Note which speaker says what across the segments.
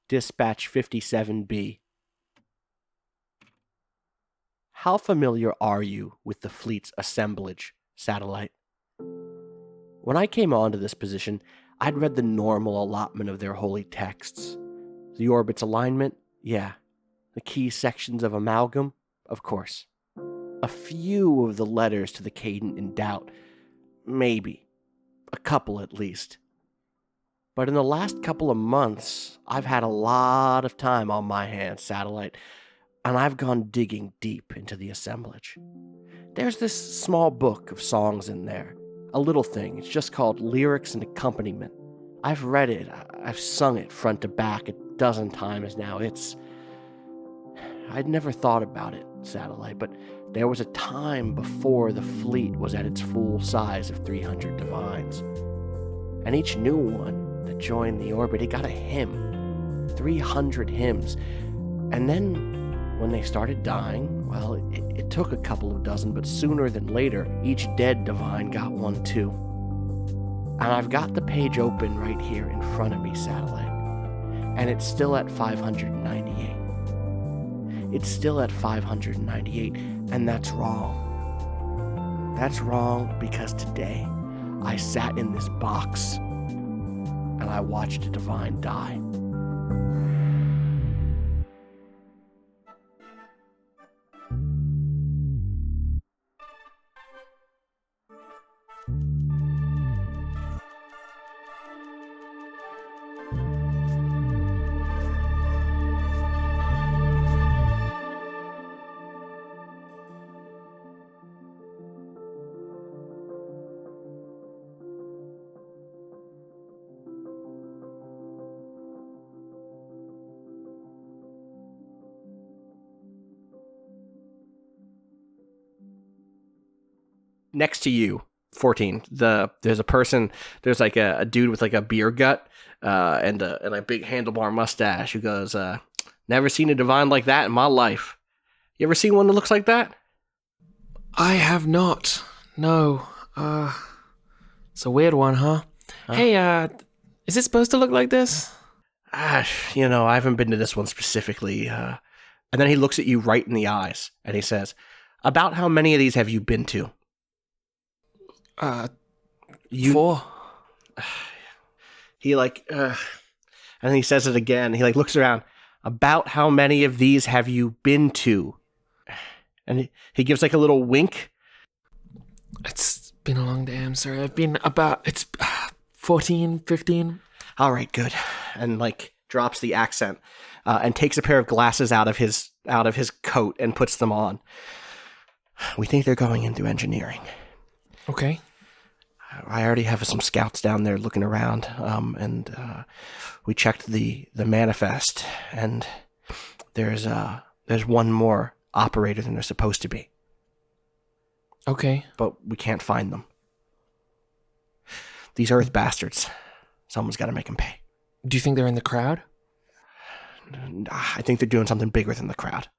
Speaker 1: Dispatch 57B. How familiar are you with the fleet's assemblage, Satellite? When I came onto this position, I'd read the normal allotment of their holy texts. The orbit's alignment? Yeah. The key sections of amalgam? Of course. A few of the letters to the cadent in doubt. Maybe. A couple at least. But in the last couple of months, I've had a lot of time on my hands, Satellite, and I've gone digging deep into the assemblage. There's this small book of songs in there. A little thing. It's just called Lyrics and Accompaniment. I've read it. I've sung it front to back 12 times now. I'd never thought about it, Satellite, but there was a time before the fleet was at its full size of 300 divines. And each new one that joined the orbit, it got a hymn. 300 hymns. And then, when they started dying, well, it took a couple of dozen, but sooner than later, each dead divine got one too. And I've got the page open right here in front of me, Satellite. And it's still at 598. It's still at 598, and that's wrong. That's wrong because today I sat in this box and I watched a divine die. Next to you, 14. There's a person. There's like a dude with like a beer gut and a big handlebar mustache who goes, "Never seen a divine like that in my life. You ever seen one that looks like that?"
Speaker 2: I have not. No. It's a weird one, huh? Hey, is it supposed to look like this?
Speaker 1: I haven't been to this one specifically. And then he looks at you right in the eyes and he says, "About how many of these have you been to?"
Speaker 2: 4.
Speaker 1: He and he says it again. He looks around. "About how many of these have you been to?" And he gives a little wink.
Speaker 2: It's been a long day. I'm sorry. I've been it's 14, 15.
Speaker 1: All right, good. And drops the accent and takes a pair of glasses out of his coat and puts them on. "We think they're going into engineering."
Speaker 2: Okay.
Speaker 1: I already have some scouts down there looking around, and we checked the manifest, and there's one more operator than there's supposed to be.
Speaker 2: Okay.
Speaker 1: But we can't find them. These Earth bastards. Someone's got to make them pay.
Speaker 2: Do you think they're in the crowd?
Speaker 1: I think they're doing something bigger than the crowd.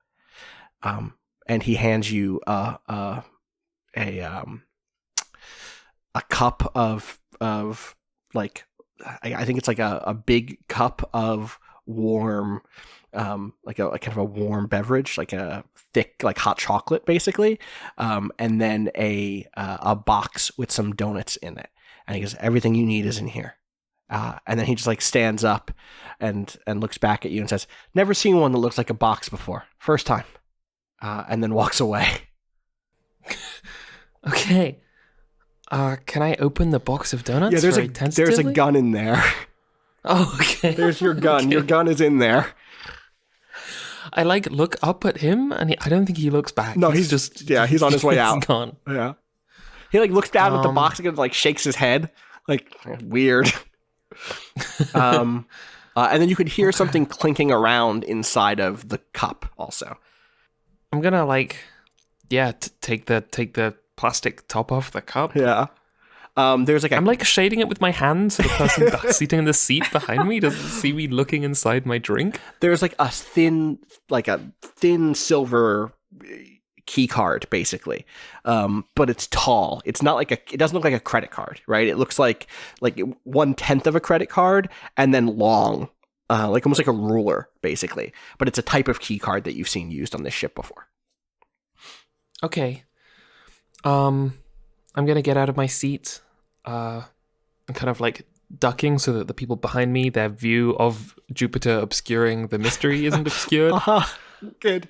Speaker 1: And he hands you a cup of I think it's a big cup of warm, like a kind of a warm beverage, like a thick, hot chocolate, basically. And then a box with some donuts in it. And he goes, "Everything you need is in here." And then he just stands up and looks back at you and says, "Never seen one that looks like a box before. First time." And then walks away.
Speaker 2: Okay. Can I open the box of donuts?
Speaker 1: Yeah, there's a gun in there.
Speaker 2: Oh, okay.
Speaker 1: There's your gun. Okay. Your gun is in there.
Speaker 2: I look up at him, and I don't think he looks back.
Speaker 1: No, he's on his way out.
Speaker 2: He's gone.
Speaker 1: Yeah. He looks down at the box and shakes his head. Weird. And then you could hear something clinking around inside of the cup also.
Speaker 2: I'm gonna take the plastic top off the cup.
Speaker 1: Yeah. There's
Speaker 2: I'm shading it with my hand so the person sitting in the seat behind me doesn't see me looking inside my drink.
Speaker 1: There's a thin silver key card, basically. But it's tall. It's not it doesn't look like a credit card, right? It looks like 1/10 of a credit card and then long. like almost like a ruler, basically. But it's a type of key card that you've seen used on this ship before.
Speaker 2: Okay. I'm gonna get out of my seat, and kind of like ducking so that the people behind me, their view of Jupiter obscuring the mystery isn't obscured.
Speaker 1: Good.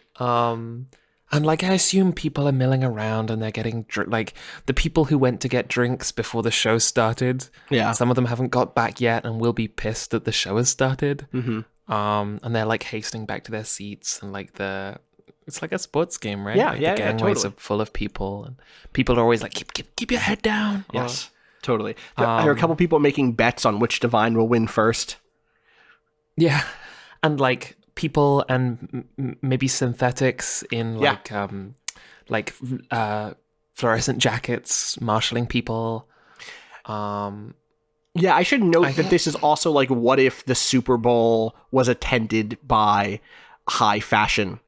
Speaker 2: And like I assume people are milling around and they're getting like the people who went to get drinks before the show started.
Speaker 1: Yeah.
Speaker 2: Some of them haven't got back yet and will be pissed that the show has started.
Speaker 1: Mm-hmm.
Speaker 2: And they're like hastening back to their seats and like it's like a sports game, right?
Speaker 1: Yeah,
Speaker 2: like
Speaker 1: yeah,
Speaker 2: the
Speaker 1: yeah,
Speaker 2: gangways
Speaker 1: totally.
Speaker 2: are full of people and people are always like keep your head down.
Speaker 1: Yes, totally. There are a couple people making bets on which divine will win first.
Speaker 2: Yeah. And like people and maybe synthetics in like fluorescent jackets marshalling people.
Speaker 1: Yeah, I should note that this is also like, what if the Super Bowl was attended by high fashion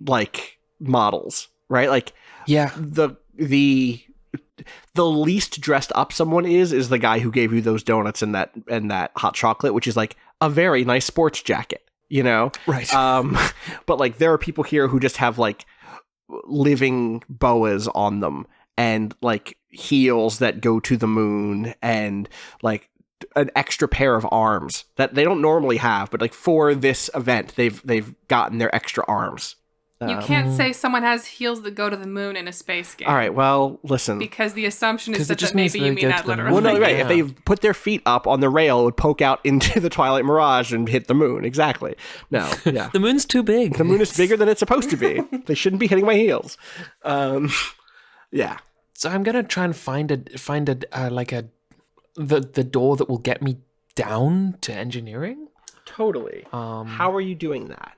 Speaker 1: like models, right? Like,
Speaker 2: yeah,
Speaker 1: the least dressed up someone is the guy who gave you those donuts and that hot chocolate, which is like a very nice sports jacket, you know?
Speaker 2: Right.
Speaker 1: But like there are people here who just have like living boas on them and like heels that go to the moon and like an extra pair of arms that they don't normally have, but like for this event they've gotten their extra arms.
Speaker 3: You can't say someone has heels that go to the moon in a space game.
Speaker 1: All right, well, listen.
Speaker 3: Because the assumption is
Speaker 2: it just
Speaker 3: that maybe
Speaker 2: means
Speaker 3: you
Speaker 2: they
Speaker 3: mean
Speaker 2: go
Speaker 3: that
Speaker 2: to the moon.
Speaker 3: literally.
Speaker 1: Well, no, right.
Speaker 2: Yeah.
Speaker 1: If they put their feet up on the rail, it would poke out into the Twilight Mirage and hit the moon. Exactly. No, yeah.
Speaker 2: The moon's too big.
Speaker 1: The moon is bigger than it's supposed to be. They shouldn't be hitting my heels. Yeah.
Speaker 2: So I'm gonna try and find the door that will get me down to engineering.
Speaker 1: Totally. How are you doing that?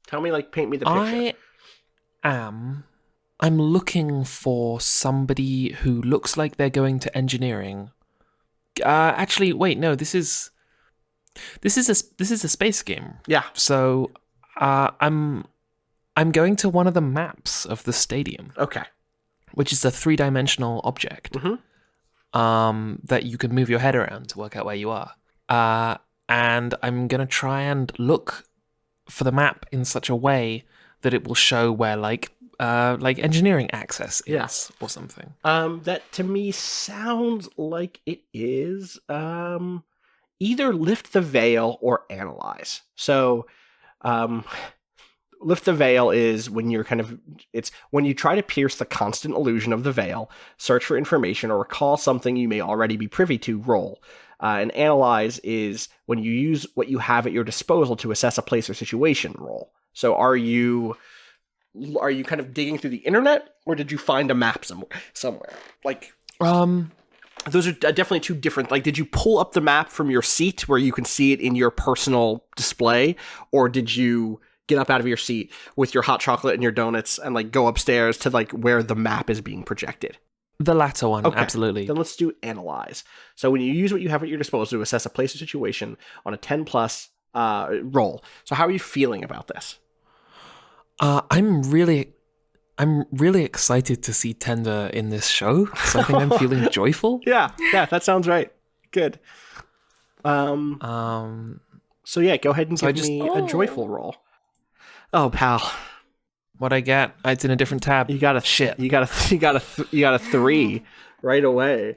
Speaker 1: Tell me, like, paint me the picture.
Speaker 2: I'm looking for somebody who looks like they're going to engineering. Actually, wait, no, this is a space game.
Speaker 1: Yeah.
Speaker 2: So, I'm going to one of the maps of the stadium,
Speaker 1: Okay.
Speaker 2: which is a 3-dimensional object.
Speaker 1: Mm-hmm.
Speaker 2: That you can move your head around to work out where you are. And I'm gonna try and look for the map in such a way that it will show where like engineering access is or something.
Speaker 1: That to me sounds like it is either lift the veil or analyze. So lift the veil is when you're it's when you try to pierce the constant illusion of the veil, search for information, or recall something you may already be privy to, roll. And analyze is when you use what you have at your disposal to assess a place or situation, roll. So are you kind of digging through the internet, or did you find a map somewhere? Like, those are definitely two different. Like, did you pull up the map from your seat where you can see it in your personal display, or did you get up out of your seat with your hot chocolate and your donuts and like go upstairs to like where the map is being projected?
Speaker 2: The latter one,
Speaker 1: Okay.
Speaker 2: absolutely.
Speaker 1: Then let's do analyze. So when you use what you have at your disposal to assess a place or situation on a 10+ roll. So how are you feeling about this?
Speaker 2: I'm really excited to see Tender in this show. So I think I'm feeling joyful.
Speaker 1: Yeah, that sounds right. Good. So yeah, go ahead and give me a joyful roll. Oh, pal.
Speaker 2: What I get? It's in a different tab.
Speaker 1: You got a
Speaker 2: shit.
Speaker 1: You got a 3 right away.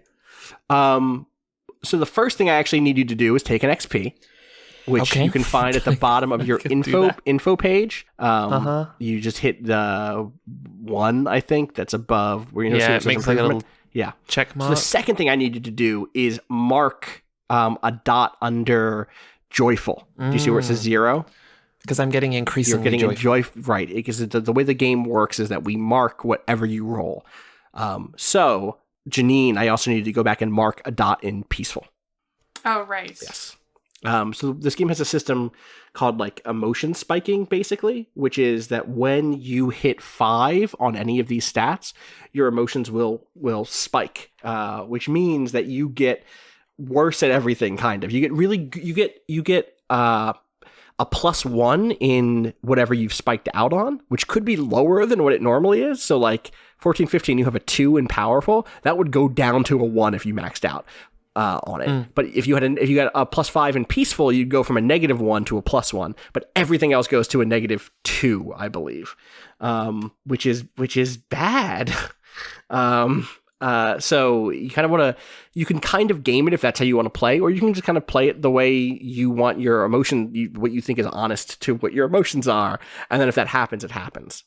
Speaker 1: So the first thing I actually need you to do is take an XP, which you can find at the bottom of your info page. You just hit the 1, I think, that's above where you know
Speaker 2: it makes like a little check mark.
Speaker 1: So the second thing I need you to do is mark a dot under joyful. Do you see where it says 0?
Speaker 2: Because I'm getting increasingly
Speaker 1: joyful. Right, because the way the game works is that we mark whatever you roll. So, Janine, I also need to go back and mark a dot in peaceful.
Speaker 3: Oh, right.
Speaker 1: Yes. So this game has a system called like emotion spiking, basically, which is that when you hit 5 on any of these stats, your emotions will spike, which means that you get worse at everything. Kind of, you get a +1 in whatever you've spiked out on, which could be lower than what it normally is. So like 14, 15, you have a 2 in powerful. That would go down to a 1 if you maxed out. on it. But if you got a +5 in peaceful, you'd go from a -1 to a +1. But everything else goes to a -2, I believe, which is bad. So you kind of want to, you can kind of game it if that's how you want to play, or you can just kind of play it the way you want your emotion, what you think is honest to what your emotions are. And then if that happens, it happens.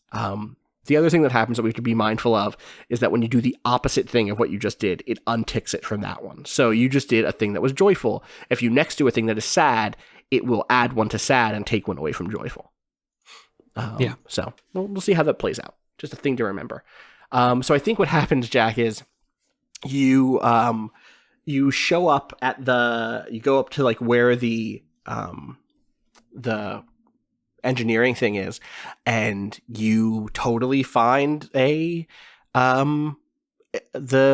Speaker 1: The other thing that happens that we have to be mindful of is that when you do the opposite thing of what you just did, it unticks it from that one. So you just did a thing that was joyful. If you next do a thing that is sad, it will add one to sad and take one away from joyful. So we'll see how that plays out. Just a thing to remember. So I think what happens, Jack, is you show up at you go up to like where the engineering thing is, and you totally find the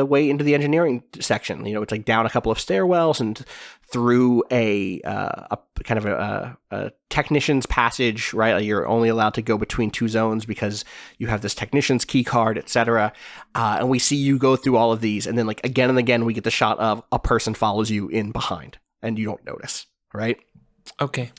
Speaker 1: way into the engineering section. It's like down a couple of stairwells and through a kind of a technician's passage, right? Like you're only allowed to go between two zones because you have this technician's key card, etc. And we see you go through all of these, and then like again and again we get the shot of a person follows you in behind, and you don't notice, right?
Speaker 2: Okay.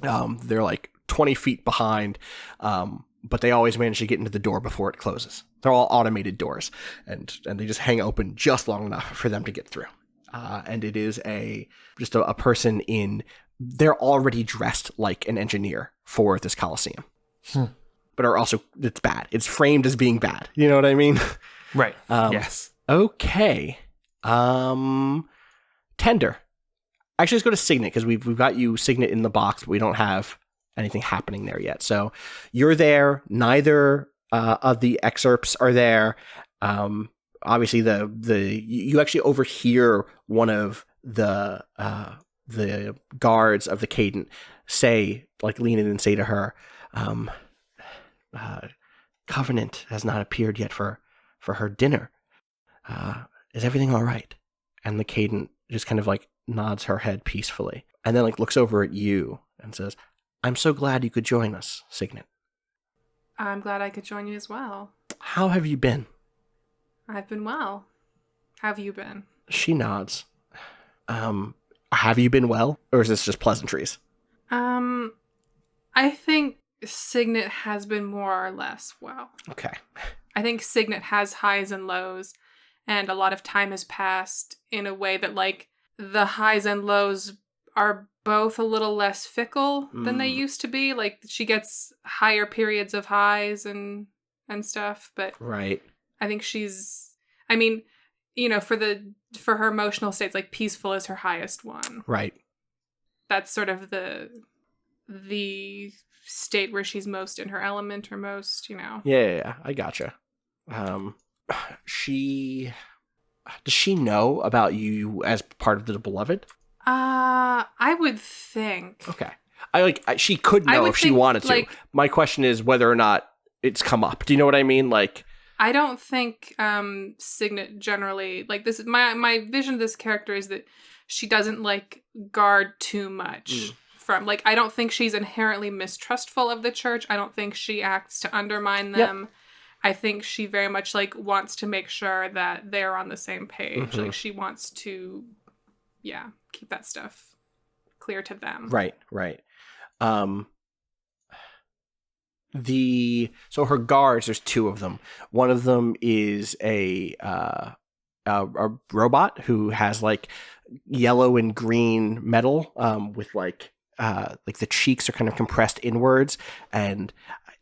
Speaker 1: They're like 20 feet behind, but they always manage to get into the door before it closes. They're all automated doors, and they just hang open just long enough for them to get through. And it is just a person they're already dressed like an engineer for this coliseum, but are also, it's bad. It's framed as being bad. You know what I mean?
Speaker 2: Right. Yes.
Speaker 1: Okay. Tender. Actually, let's go to Signet, because we've got you Signet in the box, but we don't have anything happening there yet. So you're there. Neither of the excerpts are there. Obviously, you actually overhear one of the guards of the Cadent lean in and say to her, Covenant has not appeared yet for her dinner. Is everything all right? And the Cadent just kind of like nods her head peacefully, and then like looks over at you and says, I'm so glad you could join us, Signet.
Speaker 3: I'm glad I could join you as well.
Speaker 1: How have you been?
Speaker 3: I've been well. How have you been?
Speaker 1: She nods. Have you been well, or is this just pleasantries?
Speaker 3: I think Signet has been more or less well.
Speaker 1: Okay.
Speaker 3: I think Signet has highs and lows, and a lot of time has passed in a way that, like, the highs and lows are both a little less fickle than they used to be. Like, she gets higher periods of highs and stuff, but
Speaker 1: right.
Speaker 3: I think for her emotional states, like, peaceful is her highest one.
Speaker 1: Right. That's
Speaker 3: sort of the state where she's most in her element, or most,
Speaker 1: Yeah, I gotcha. Does she know about you as part of the Beloved?
Speaker 3: I would think.
Speaker 1: Okay. She could know if she wanted to. Like, my question is whether or not it's come up. Do you know what I mean? Like,
Speaker 3: I don't think Signet generally, like, this. My vision of this character is that she doesn't like guard too much from, like, I don't think she's inherently mistrustful of the church. I don't think she acts to undermine them. Yep. I think she very much like wants to make sure that they're on the same page. Mm-hmm. Like, she wants to, keep that stuff clear to them.
Speaker 1: Right. So her guards, there's two of them. One of them is a robot who has like yellow and green metal, with like the cheeks are kind of compressed inwards, and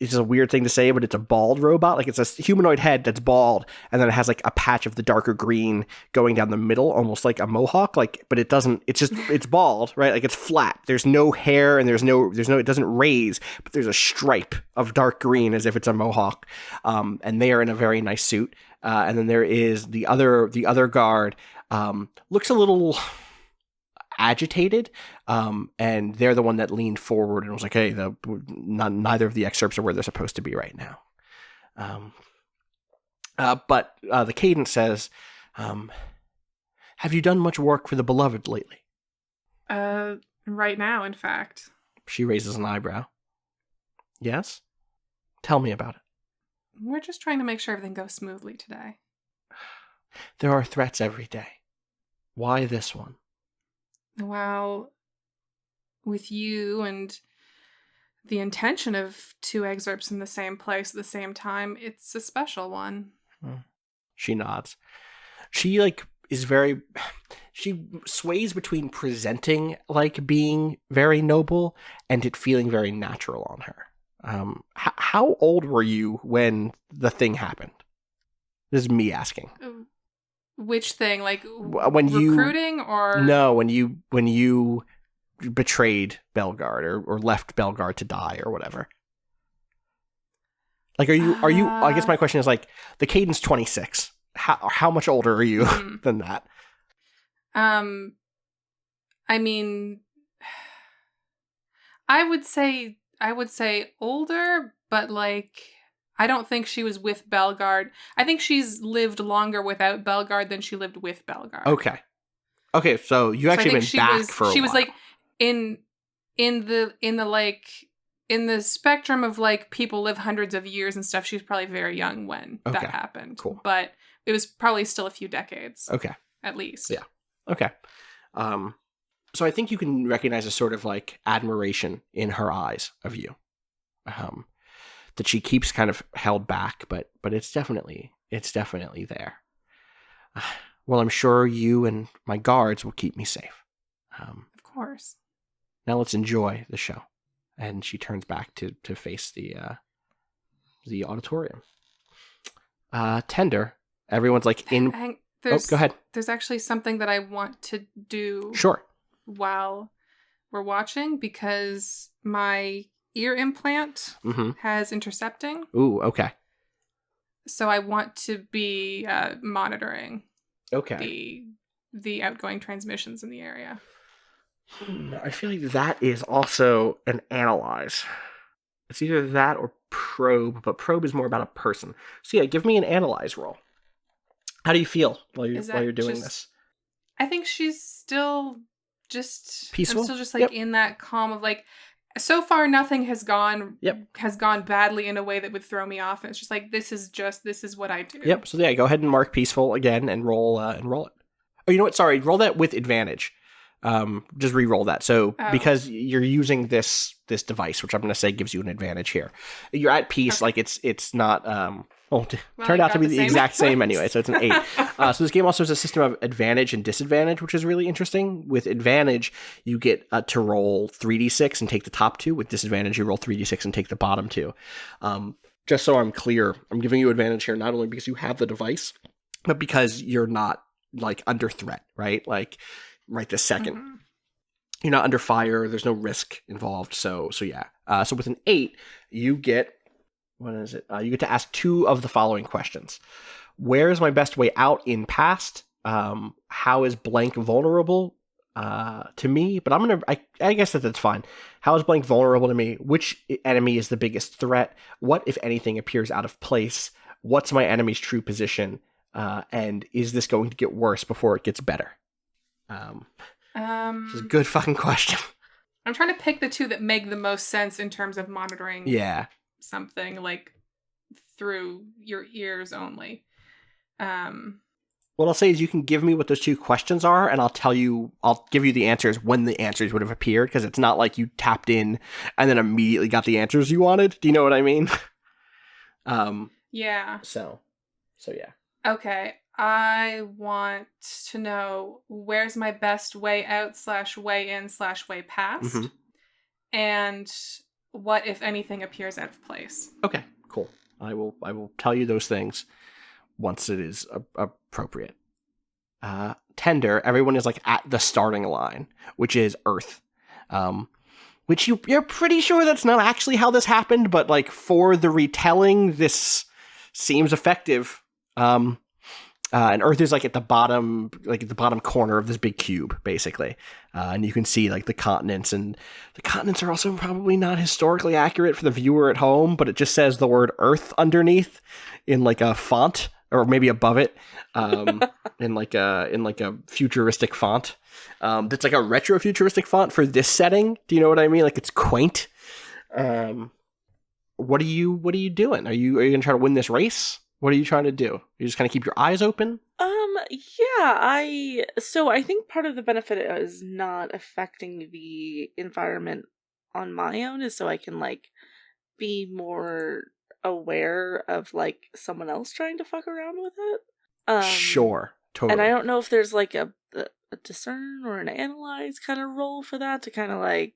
Speaker 1: it's a weird thing to say, but it's a bald robot. Like, it's a humanoid head that's bald, and then it has like a patch of the darker green going down the middle, almost like a mohawk. Like, but it doesn't. It's bald, right? Like, it's flat. There's no hair, and there's no. It doesn't raise, but there's a stripe of dark green as if it's a mohawk. And they are in a very nice suit. And then there is the other guard. Looks a little agitated, and they're the one that leaned forward and was like, hey, neither of the excerpts are where they're supposed to be right now. But the Cadent says, have you done much work for the Beloved lately?
Speaker 3: Right now, in fact.
Speaker 1: She raises an eyebrow. Yes? Tell me about it.
Speaker 3: We're just trying to make sure everything goes smoothly today.
Speaker 1: There are threats every day. Why this one?
Speaker 3: Well, with you and the intention of 2 excerpts in the same place at the same time, it's a special one.
Speaker 1: She nods. She like is very she sways between presenting like being very noble and it feeling very natural on her. How old were you when the thing happened? This is me asking.
Speaker 3: Which thing? Like
Speaker 1: When you
Speaker 3: recruiting or
Speaker 1: No, when you betrayed Belgard or left Belgard to die or whatever. Like, are you? I guess my question is like, the Cadence 26. How much older are you than that?
Speaker 3: I mean, I would say older, but like, I don't think she was with Belgard. I think she's lived longer without Belgard than she lived with Belgard.
Speaker 1: Okay, so you actually been back for a while.
Speaker 3: She was like in the spectrum of like people live hundreds of years and stuff. She was probably very young when that happened.
Speaker 1: Cool.
Speaker 3: But it was probably still a few decades.
Speaker 1: Okay.
Speaker 3: At least.
Speaker 1: Yeah. Okay. So I think you can recognize a sort of like admiration in her eyes of you. That she keeps kind of held back, but it's definitely there. Well, I'm sure you and my guards will keep me safe.
Speaker 3: Of course.
Speaker 1: Now let's enjoy the show. And she turns back to face the auditorium. Tender. Everyone's like in. Go ahead.
Speaker 3: There's actually something that I want to do.
Speaker 1: Sure.
Speaker 3: While we're watching, because my ear implant has intercepting.
Speaker 1: Ooh, okay.
Speaker 3: So I want to be monitoring.
Speaker 1: Okay.
Speaker 3: The outgoing transmissions in the area.
Speaker 1: I feel like that is also an analyze. It's either that or probe, but probe is more about a person. So yeah, give me an analyze roll. How do you feel while you're doing this?
Speaker 3: I think she's still just
Speaker 1: peaceful.
Speaker 3: I'm still just like in that calm of like, so far nothing has gone badly in a way that would throw me off. And it's just like this is what I do.
Speaker 1: Yep. So yeah, go ahead and mark peaceful again and roll it. Oh, you know what? Sorry, roll that with advantage. Just re-roll that. So because you're using this device, which I'm going to say gives you an advantage here, you're at peace. Okay. Like it's not. Turned out to be the exact same anyway. So it's an 8. So this game also has a system of advantage and disadvantage, which is really interesting. With advantage, you get to roll 3d6 and take the top 2. With disadvantage, you roll 3d6 and take the bottom 2. Just so I'm clear, I'm giving you advantage here not only because you have the device, but because you're not like under threat, right? Like right this second. You're not under fire. There's no risk involved. So yeah. So with an 8, you get. What is it? You get to ask 2 of the following questions. Where is my best way out in past? How is blank vulnerable to me? But I guess that's fine. How is blank vulnerable to me? Which enemy is the biggest threat? What, if anything, appears out of place? What's my enemy's true position? And is this going to get worse before it gets better? This is a good fucking question.
Speaker 3: I'm trying to pick the 2 that make the most sense in terms of monitoring.
Speaker 1: Yeah.
Speaker 3: Something like through your ears only.
Speaker 1: What I'll say is you can give me what those 2 questions are, and I'll give you the answers when the answers would have appeared, because it's not like you tapped in and then immediately got the answers you wanted. Do you know what I mean?
Speaker 3: Yeah.
Speaker 1: So yeah.
Speaker 3: Okay. I want to know where's my best way out / way in / way past. And what, if anything, appears out of place.
Speaker 1: Okay, cool. I will tell you those things once it is appropriate. Tender, everyone is like at the starting line, which is Earth. Which you're pretty sure that's not actually how this happened, but like for the retelling, this seems effective. And Earth is like at the bottom corner of this big cube, basically. And you can see like the continents, and the continents are also probably not historically accurate for the viewer at home, but it just says the word Earth underneath in like a font, or maybe above it, in like a futuristic font. That's like a retro futuristic font for this setting. Do you know what I mean? Like it's quaint. What are you doing? Are you gonna try to win this race? What are you trying to do? You just kind of keep your eyes open?
Speaker 4: Yeah, I think part of the benefit is not affecting the environment on my own is so I can, like, be more aware of, like, someone else trying to fuck around with it.
Speaker 1: Sure, totally.
Speaker 4: And I don't know if there's, like, a discern or an analyze kind of role for that to kind of, like,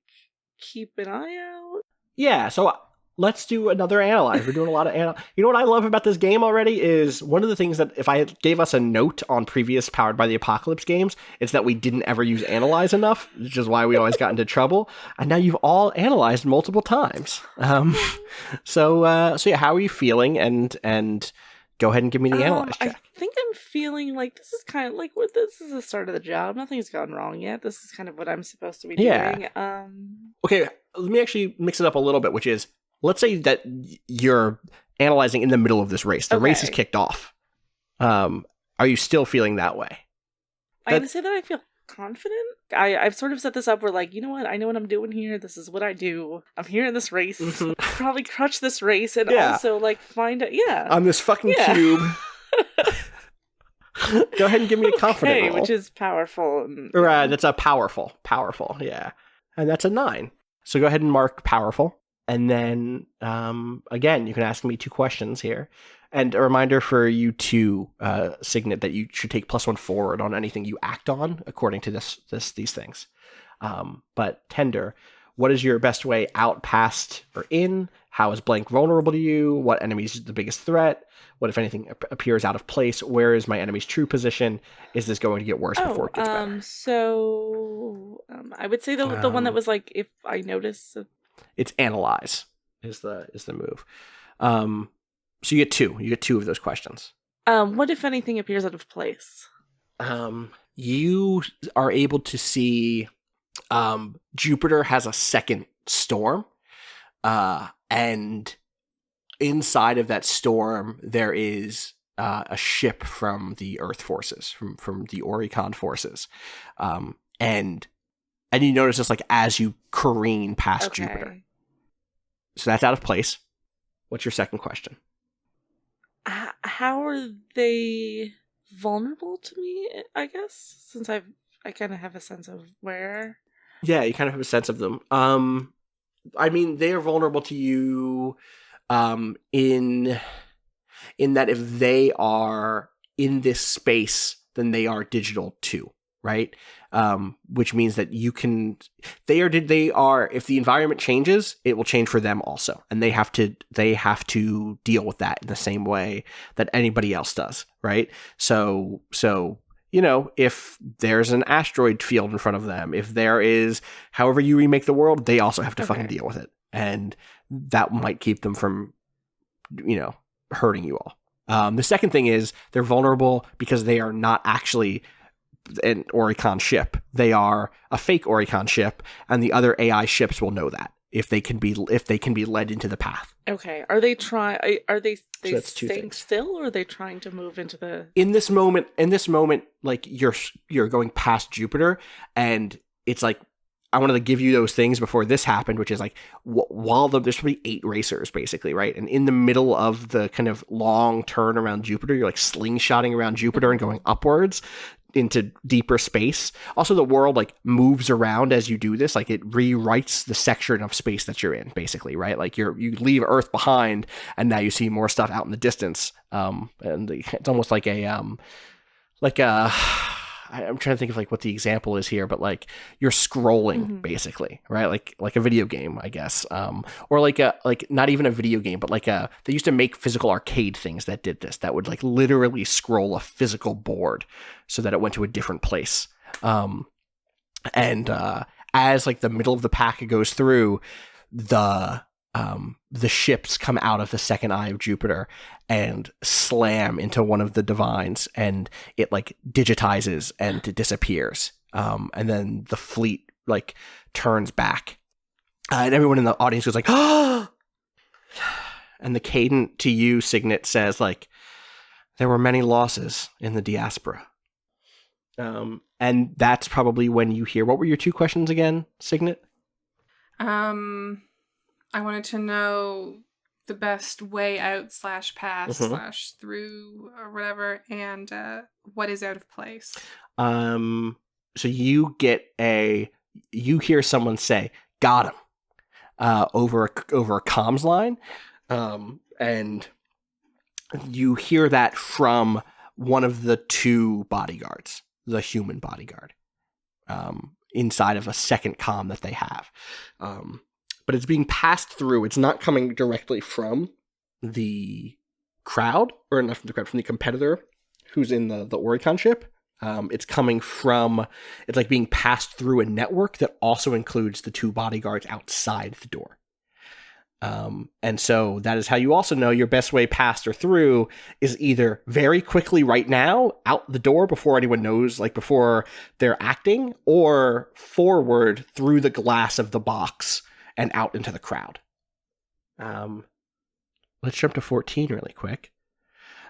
Speaker 4: keep an eye out.
Speaker 1: Yeah, so let's do another analyze. We're doing a lot of You know what I love about this game already is one of the things that if I gave us a note on previous Powered by the Apocalypse games, it's that we didn't ever use analyze enough, which is why we always got into trouble. And now you've all analyzed multiple times. So yeah, how are you feeling? And go ahead and give me the analyze check.
Speaker 4: I think I'm feeling like this is kind of like this is the start of the job. Nothing's gone wrong yet. This is kind of what I'm supposed to be doing.
Speaker 1: Okay, let me actually mix it up a little bit, which is, let's say that you're analyzing in the middle of this race. The race is kicked off. Are you still feeling that way?
Speaker 4: I'm going to say that I feel confident. I've sort of set this up where, like, you know what? I know what I'm doing here. This is what I do. I'm here in this race.
Speaker 1: Mm-hmm.
Speaker 4: Probably crush this race and also, like, find it. Yeah.
Speaker 1: On this fucking cube. Go ahead and give me a confident roll.
Speaker 4: Which is powerful.
Speaker 1: Right, that's a powerful, yeah. And that's a 9. So go ahead and mark powerful. And then, again, you can ask me 2 questions here. And a reminder for you two, Signet, that you should take +1 forward on anything you act on, according to these things. But Tender, what is your best way out, past, or in? How is blank vulnerable to you? What enemy is the biggest threat? What, if anything, appears out of place? Where is my enemy's true position? Is this going to get worse before it gets better?
Speaker 4: So I would say the one that was like, if I notice.
Speaker 1: It's analyze is the move. So you get 2. You get 2 of those questions.
Speaker 4: What, if anything, appears out of place?
Speaker 1: You are able to see Jupiter has a second storm. And inside of that storm, there is a ship from the Earth forces, from the Oricon forces. And you notice this, like, as you careen past Jupiter. So that's out of place. What's your second question?
Speaker 4: How are they vulnerable to me, I guess? Since I kind of have a sense of where.
Speaker 1: Yeah, you kind of have a sense of them. I mean, they are vulnerable to you in that if they are in this space, then they are digital too, right? Which means that you can, they are, if the environment changes, it will change for them also. And they have to deal with that in the same way that anybody else does, right? So, you know, if there's an asteroid field in front of them, if there is, however you remake the world, they also have to fucking deal with it. And that might keep them from, you know, hurting you all. The second thing is they're vulnerable because they are not actually an Oricon ship. They are a fake Oricon ship, and the other AI ships will know that if they can be led into the path.
Speaker 4: Okay. Are they so staying
Speaker 1: things.
Speaker 4: still, or are they trying to move into the?
Speaker 1: In this moment, like you're going past Jupiter, and it's like, I wanted to give you those things before this happened, which is like, there's probably 8 racers basically, right? And in the middle of the kind of long turn around Jupiter, you're like slingshotting around Jupiter and going upwards into deeper space. Also, the world like moves around as you do this, like it rewrites the section of space that you're in, basically, right? Like you leave Earth behind, and now you see more stuff out in the distance. And it's almost like I'm trying to think of like what the example is here, but like you're scrolling basically, right? Like a video game, I guess. Or like not even a video game, but they used to make physical arcade things that did this, that would like literally scroll a physical board so that it went to a different place. And as like the middle of the pack goes through, the ships come out of the second eye of Jupiter and slam into one of the divines, and it like digitizes and it disappears. And then the fleet like turns back, and everyone in the audience goes like, "Ah!" And the Cadent to you, Signet, says like, "There were many losses in the diaspora." And that's probably when you hear. What were your 2 questions again, Signet?
Speaker 3: I wanted to know the best way out / pass / through or whatever, and what is out of place.
Speaker 1: So you hear someone say, "Got him," over a comms line, and you hear that from one of the two bodyguards, the human bodyguard, inside of a second comm that they have. But it's being passed through. It's not coming directly from the crowd, or not from the crowd, from the competitor who's in the Oricon ship. It's coming from, it's like being passed through a network that also includes the two bodyguards outside the door. And so that is how you also know your best way past or through is either very quickly right now out the door before anyone knows, like before they're acting, or forward through the glass of the box and out into the crowd. Let's jump to 14 really quick.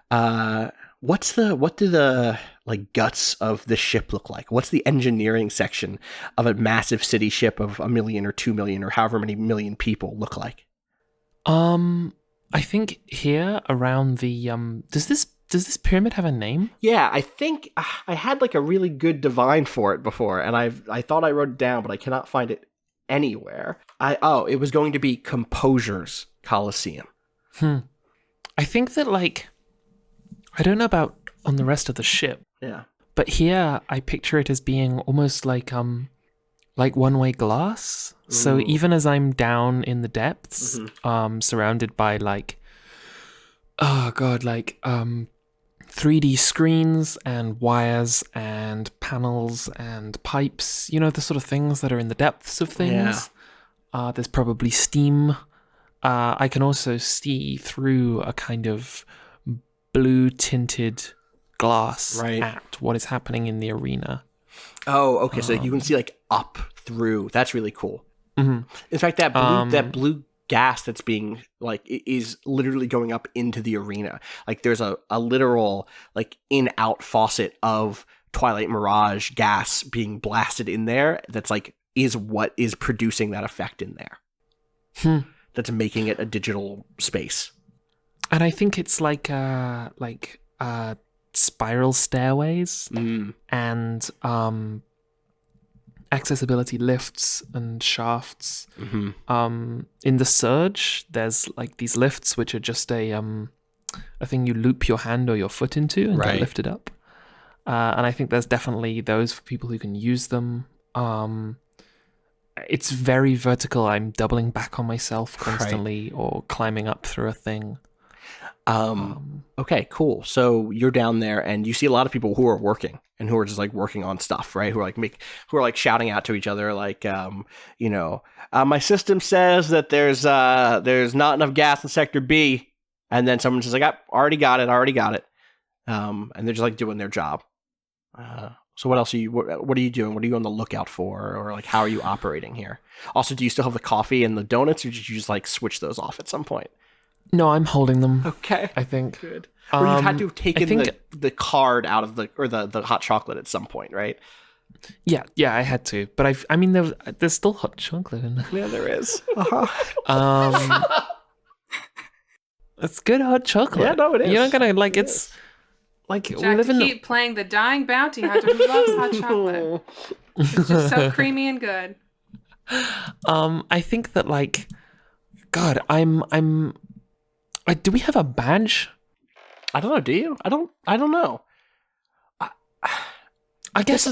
Speaker 1: What do the like guts of the ship look like? What's the engineering section of a massive city ship of 1 million or 2 million or however many million people look like?
Speaker 2: I think here around the does this pyramid have a name?
Speaker 1: Yeah, I think I had like a really good divine for it before, and I thought I wrote it down, but I cannot find it anywhere. It was going to be Composure's Coliseum.
Speaker 2: I think that, like, I don't know about on the rest of the ship.
Speaker 1: Yeah.
Speaker 2: But here I picture it as being almost like one-way glass. Ooh. So even as I'm down in the depths, surrounded by like 3D screens and wires and panels and pipes, you know, the sort of things that are in the depths of things. Yeah. There's probably steam. I can also see through a kind of blue tinted glass at what is happening in the arena.
Speaker 1: Oh, okay. So you can see like up through. That's really cool. Mm-hmm. In fact, that blue gas that's being like is literally going up into the arena. Like there's a literal like in-out faucet of Twilight Mirage gas being blasted in there. That's like is what is producing that effect in there. That's making it a digital space.
Speaker 2: And I think it's like spiral stairways and accessibility lifts and shafts. Mm-hmm. In the Surge, there's like these lifts which are just a thing you loop your hand or your foot into and get lifted up. And I think there's definitely those for people who can use them. It's very vertical. I'm doubling back on myself constantly or climbing up through a thing.
Speaker 1: Okay, cool. So you're down there and you see a lot of people who are working and who are just like working on stuff, right? Who are like shouting out to each other, like, my system says that there's not enough gas in sector B. And then someone's just like, I already got it. And they're just like doing their job. So what else are you doing? What are you on the lookout for? Or like, how are you operating here? Also, do you still have the coffee and the donuts or did you just like switch those off at some point?
Speaker 2: No, I'm holding them.
Speaker 1: Okay.
Speaker 2: I think.
Speaker 1: Good. Or you had to have taken the card out of the hot chocolate at some point, right?
Speaker 2: Yeah, I had to. But I mean, there's still hot chocolate in there.
Speaker 1: Yeah, there is.
Speaker 2: It's good hot chocolate.
Speaker 1: Yeah, no, it is.
Speaker 2: You're not gonna like it's like
Speaker 3: Jack,
Speaker 2: we live
Speaker 3: to
Speaker 2: in
Speaker 3: keep playing the dying bounty hunter who loves hot chocolate. It's just so creamy and good.
Speaker 2: I think that like, God, do we have a badge?
Speaker 1: I don't know. Do you? I don't know.
Speaker 2: I guess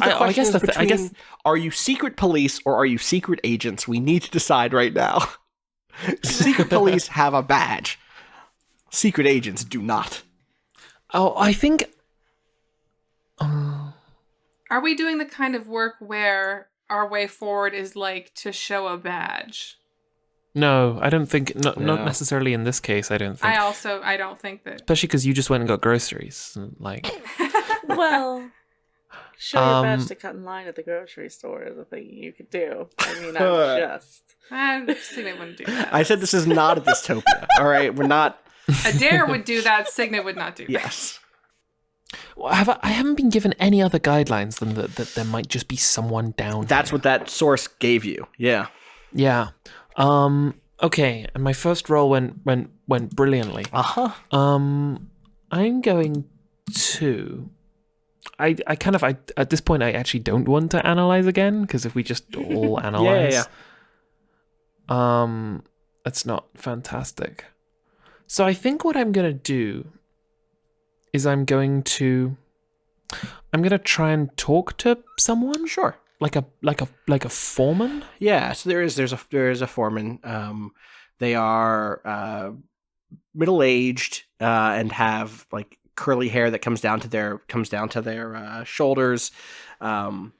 Speaker 1: are you secret police or are you secret agents? We need to decide right now. Secret police have a badge. Secret agents do not.
Speaker 2: Oh, I think.
Speaker 3: Are we doing the kind of work where our way forward is like to show a badge?
Speaker 2: No, I don't think. Not necessarily in this case. I don't think.
Speaker 3: I don't think that.
Speaker 2: Especially because you just went and got groceries, like.
Speaker 4: Well, show your badge to cut in line at the grocery store is a thing you could do. I mean,
Speaker 3: I Signet wouldn't do that.
Speaker 1: I said this is not a dystopia. All right, we're not.
Speaker 3: Adair would do that. Signet would not do that.
Speaker 1: Yes.
Speaker 2: Well, I haven't been given any other guidelines than that there might just be someone down.
Speaker 1: That's
Speaker 2: here.
Speaker 1: What that source gave you. Yeah.
Speaker 2: Yeah. Okay, and my first roll went brilliantly.
Speaker 1: Uh-huh.
Speaker 2: I'm going to. I at this point I actually don't want to analyze again, because if we just all analyze, that's not fantastic. So I think what I'm gonna do is I'm gonna try and talk to someone.
Speaker 1: Sure.
Speaker 2: Like a foreman.
Speaker 1: Yeah, so there is a foreman. They are middle-aged and have like curly hair that comes down to their shoulders, and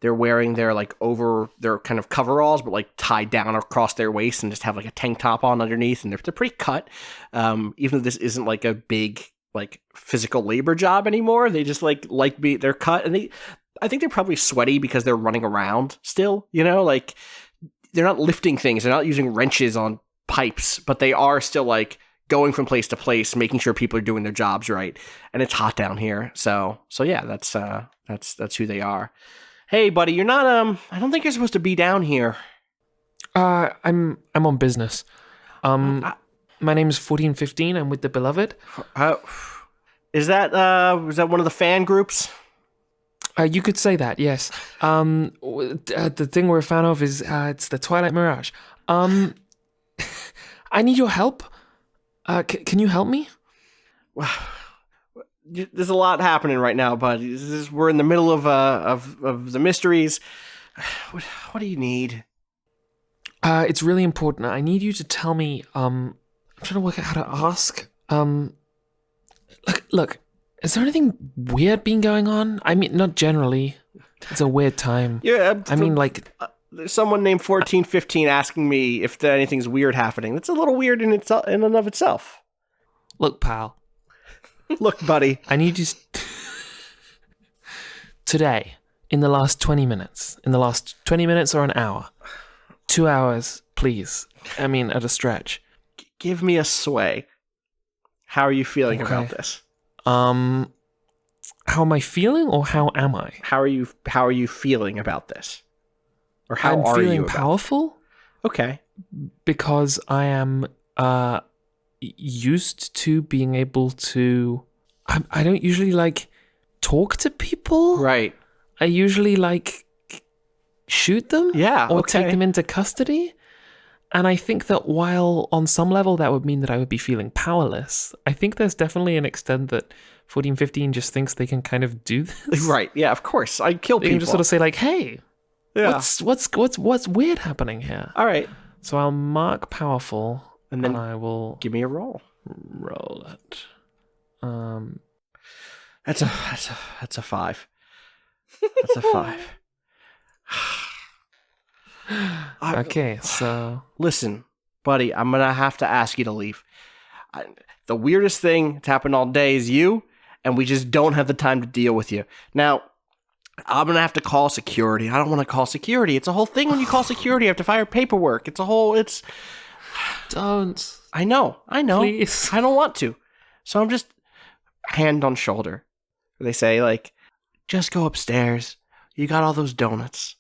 Speaker 1: they're wearing their like over their kind of coveralls, but like tied down across their waist, and just have like a tank top on underneath, and they're pretty cut. Even though this isn't like a big like physical labor job anymore, they just they're cut, and I think they're probably sweaty because they're running around still, like they're not lifting things. They're not using wrenches on pipes, but they are still like going from place to place, making sure people are doing their jobs right. And it's hot down here. So yeah, that's who they are. Hey buddy, you're not, I don't think you're supposed to be down here.
Speaker 2: I'm on business. My name's 1415. I'm with the Beloved.
Speaker 1: Is that one of the fan groups?
Speaker 2: You could say that, yes. The thing we're a fan of is it's the Twilight Mirage. I need your help. Can you help me?
Speaker 1: There's a lot happening right now, bud. We're in the middle of the mysteries. What do you need?
Speaker 2: It's really important. I need you to tell me. I'm trying to work out how to ask. Look. Is there anything weird been going on? I mean, not generally. It's a weird time.
Speaker 1: Yeah.
Speaker 2: I mean, like...
Speaker 1: There's someone named 1415 asking me if anything's weird happening. That's a little weird in and of itself.
Speaker 2: Look, pal.
Speaker 1: Look, buddy.
Speaker 2: I need you... Today, in the last 20 minutes. In the last 20 minutes or an hour. 2 hours, please. I mean, at a stretch.
Speaker 1: Give me a sway. How are you feeling about this?
Speaker 2: How am I feeling, or how am I?
Speaker 1: How are you feeling about this? Or how
Speaker 2: I'm
Speaker 1: are
Speaker 2: feeling
Speaker 1: you
Speaker 2: powerful?
Speaker 1: Okay.
Speaker 2: Because I am used to being able to... I don't usually like talk to people.
Speaker 1: Right.
Speaker 2: I usually like shoot them.
Speaker 1: Yeah.
Speaker 2: Or take them into custody. And I think that while on some level that would mean that I would be feeling powerless, I think there's definitely an extent that 1415 just thinks they can kind of do this.
Speaker 1: Right. Yeah, of course. I kill people.
Speaker 2: They can just sort of say like, "Hey,
Speaker 1: yeah.
Speaker 2: what's weird happening here?"
Speaker 1: All right.
Speaker 2: So I'll mark powerful,
Speaker 1: and then
Speaker 2: I will
Speaker 1: give me a roll.
Speaker 2: Roll it.
Speaker 1: That's a 5. That's a 5.
Speaker 2: Okay, so...
Speaker 1: Listen, buddy, I'm going to have to ask you to leave. The weirdest thing that's happened all day is you, and we just don't have the time to deal with you. Now, I'm going to have to call security. I don't want to call security. It's a whole thing when you call security. You have to file paperwork.
Speaker 2: Don't.
Speaker 1: I know.
Speaker 2: Please.
Speaker 1: I don't want to. So I'm just hand on shoulder. They say, like, just go upstairs. You got all those donuts.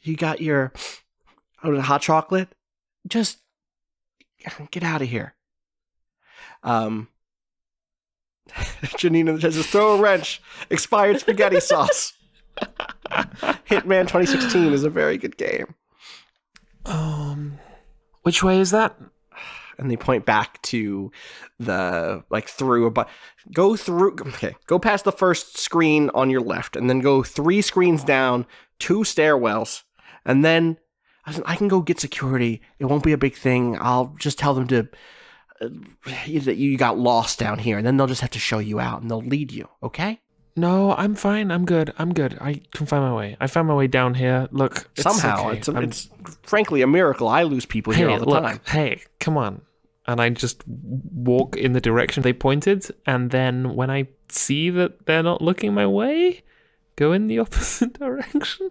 Speaker 1: You got your hot chocolate. Just get out of here. Janine says, throw a wrench. Expired spaghetti sauce. Hitman 2016 is a very good game.
Speaker 2: Which way is that?
Speaker 1: And they point back to the, like, go past the first screen on your left, and then go 3 screens down, 2 stairwells, and then I can go get security. It won't be a big thing. I'll just tell them that you got lost down here, and then they'll just have to show you out, and they'll lead you, okay?
Speaker 2: No, I'm fine. I'm good. I can find my way. I found my way down here. Look,
Speaker 1: somehow,
Speaker 2: okay.
Speaker 1: it's frankly a miracle. I lose people here all the time.
Speaker 2: Hey, come on. And I just walk in the direction they pointed, and then when I see that they're not looking my way, go in the opposite direction.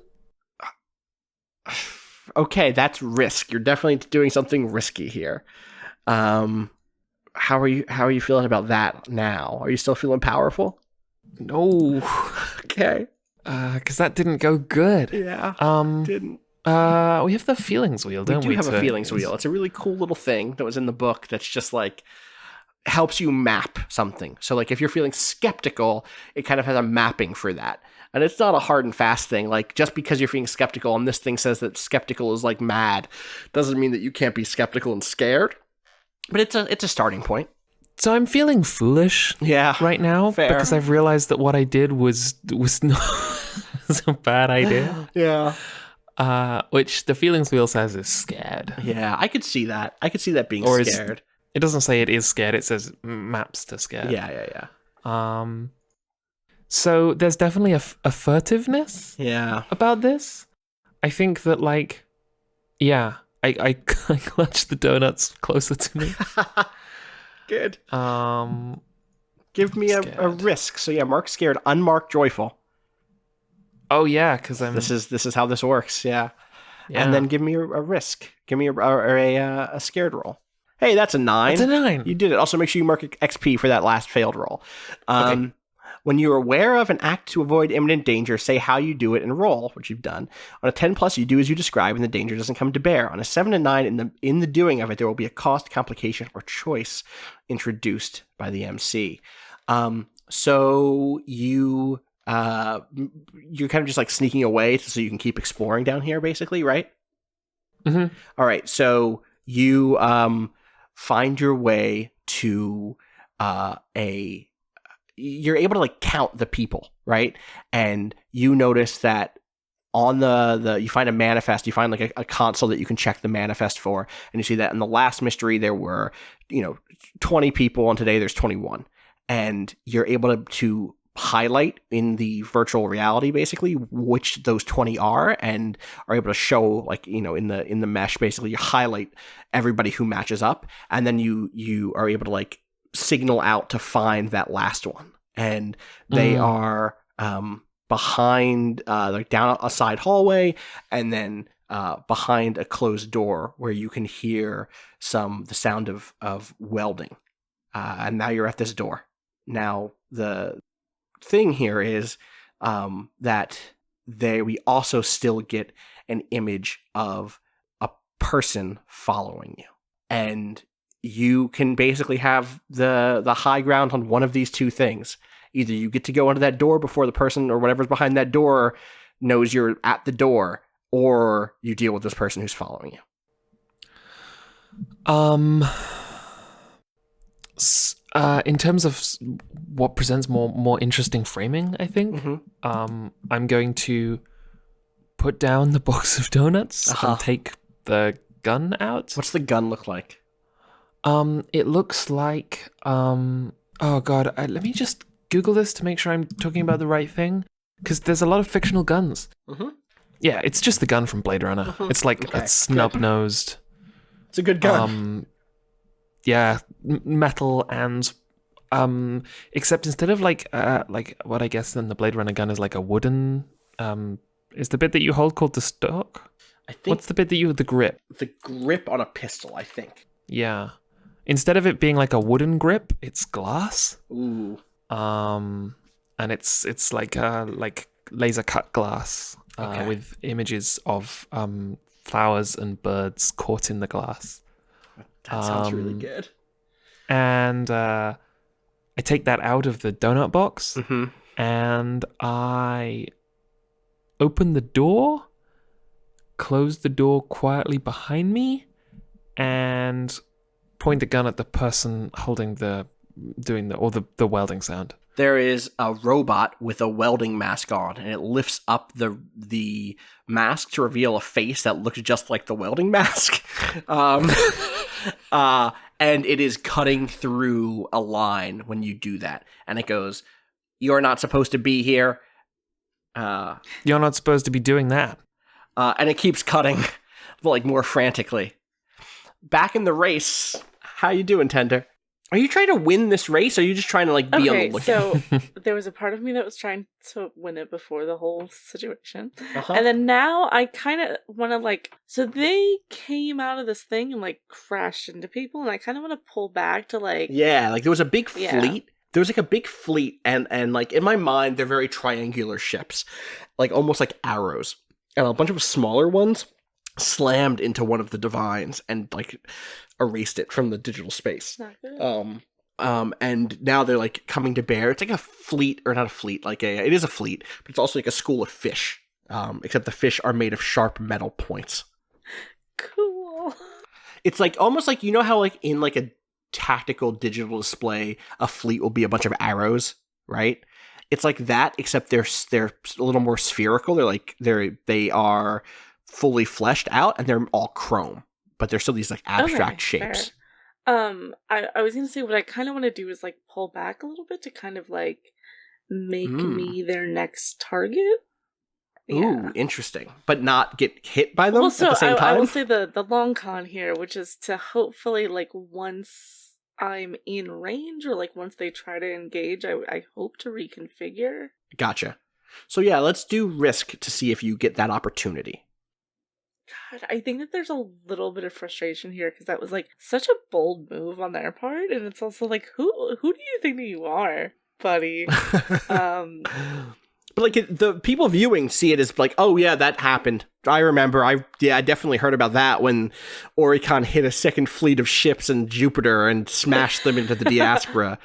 Speaker 1: Okay, that's risk. You're definitely doing something risky here. How are you feeling about that now? Are you still feeling powerful?
Speaker 2: No.
Speaker 1: Okay.
Speaker 2: Because that didn't go good.
Speaker 1: Yeah.
Speaker 2: Didn't. We have the feelings wheel, don't we?
Speaker 1: We do have a feelings wheel. It's a really cool little thing that was in the book that's just like helps you map something. So like if you're feeling skeptical, it kind of has a mapping for that. And it's not a hard and fast thing. Like just because you're feeling skeptical and this thing says that skeptical is like mad, doesn't mean that you can't be skeptical and scared. But it's a starting point.
Speaker 2: So I'm feeling foolish right now
Speaker 1: fair.
Speaker 2: Because I've realized that what I did was not was a bad idea.
Speaker 1: Yeah.
Speaker 2: Which the feelings wheel says is scared.
Speaker 1: Yeah, I could see that. I could see that being scared.
Speaker 2: It doesn't say it is scared. It says maps to scared.
Speaker 1: Yeah.
Speaker 2: So there's definitely a furtiveness about this. I think that, like, I clutch the donuts closer to me.
Speaker 1: Good. Give me a risk. So yeah, mark scared, unmarked joyful.
Speaker 2: Oh yeah, because I'm.
Speaker 1: This is how this works. Yeah. And then give me a risk. Give me a scared roll. Hey, that's a 9.
Speaker 2: It's a 9.
Speaker 1: You did it. Also, make sure you mark XP for that last failed roll. Okay. When you're aware of an act to avoid imminent danger, say how you do it and roll, which you've done. On a 10+, you do as you describe, and the danger doesn't come to bear. On a 7 and 9, in the doing of it, there will be a cost, complication, or choice introduced by the MC. So you're kind of just like sneaking away so you can keep exploring down here, basically, right?
Speaker 2: Mm-hmm.
Speaker 1: All right. So you find your way to you're able to like count the people, right? And you notice that on the you find a manifest, you find like a console that you can check the manifest for, and you see that in the last mystery there were 20 people, and today there's 21, and you're able to highlight in the virtual reality basically which those 20 are, and are able to show like in the mesh basically you highlight everybody who matches up, and then you are able to like signal out to find that last one, and they are behind like down a side hallway, and then behind a closed door where you can hear the sound of welding, and now you're at this door. Now the thing here is that we also still get an image of a person following you, and you can basically have the high ground on one of these two things. Either you get to go into that door before the person or whatever's behind that door knows you're at the door, or you deal with this person who's following you.
Speaker 2: In terms of what presents more interesting framing, I think, I'm going to put down the box of donuts and take the gun out.
Speaker 1: What's the gun look like?
Speaker 2: It looks like, oh god, let me just Google this to make sure I'm talking about the right thing, because there's a lot of fictional guns. Yeah, it's just the gun from Blade Runner. It's like a snub-nosed.
Speaker 1: It's a good gun.
Speaker 2: Yeah, metal, and except instead of like what I guess then the Blade Runner gun is like a wooden. Is the bit that you hold called the stock?
Speaker 1: I think.
Speaker 2: What's the bit that the grip?
Speaker 1: The grip on a pistol, I think.
Speaker 2: Yeah. Instead of it being like a wooden grip, it's glass.
Speaker 1: Ooh.
Speaker 2: And it's like laser cut glass with images of flowers and birds caught in the glass.
Speaker 1: That sounds really good.
Speaker 2: And I take that out of the donut box, and I open the door, close the door quietly behind me, and point the gun at the person holding the welding sound.
Speaker 1: There is a robot with a welding mask on, and it lifts up the mask to reveal a face that looks just like the welding mask. And it is cutting through a line when you do that. And it goes, "You're not supposed to be here.
Speaker 2: You're not supposed to be doing that."
Speaker 1: And it keeps cutting, like, more frantically. Back in the race. How you doing, Tender? Are you trying to win this race, or are you just trying to, like, be on the lookout?
Speaker 4: So there was a part of me that was trying to win it before the whole situation. And then now I kind of want to, like... So they came out of this thing and, like, crashed into people, and I kind of want to pull back to, like...
Speaker 1: Yeah, like, there was a big fleet. There was, like, a big fleet, and like, in my mind, they're very triangular ships. Like, almost like arrows. and a bunch of smaller ones slammed into one of the divines and like erased it from the digital space.
Speaker 4: Not good.
Speaker 1: And now they're like coming to bear. It's like a fleet, or not a fleet, it is a fleet, but it's also like a school of fish. Except the fish are made of sharp metal points.
Speaker 4: Cool.
Speaker 1: It's like almost like, you know how like in like a tactical digital display, a fleet will be a bunch of arrows, right? It's like that, except they're a little more spherical. They are fully fleshed out, and they're all chrome, but they're still these like abstract shapes.
Speaker 4: Fair. I was gonna say what I kind of want to do is like pull back a little bit to kind of like make me their next target.
Speaker 1: Ooh, interesting. But not get hit by them
Speaker 4: Well,
Speaker 1: at the same time?
Speaker 4: I will say the long con here, which is to hopefully, like, once I'm in range, or like once they try to engage, I hope to reconfigure.
Speaker 1: Gotcha. So yeah, let's do risk to see if you get that opportunity.
Speaker 4: God, I think that there's a little bit of frustration here, because that was like such a bold move on their part, and it's also like, who do you think that you are, buddy?
Speaker 1: But like the people viewing see it as like, oh yeah, that happened. I remember. I definitely heard about that when Oricon hit a second fleet of ships in Jupiter and smashed them into the diaspora.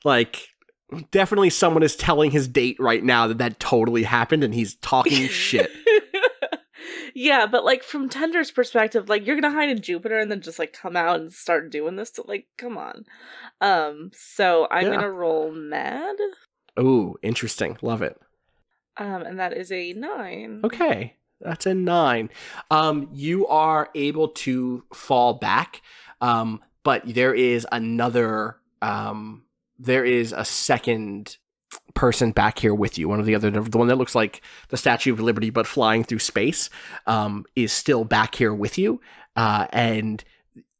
Speaker 1: Like, definitely someone is telling his date right now that totally happened, and he's talking shit.
Speaker 4: Yeah, but like from Tender's perspective, like, you're gonna hide in Jupiter and then just like come out and start doing this to, like, come on. So I'm gonna roll mad.
Speaker 1: Ooh, interesting. Love it.
Speaker 4: And that is a 9.
Speaker 1: Okay, that's a 9. You are able to fall back, but there is a second person back here with you. The one that looks like the Statue of Liberty but flying through space, is still back here with you, and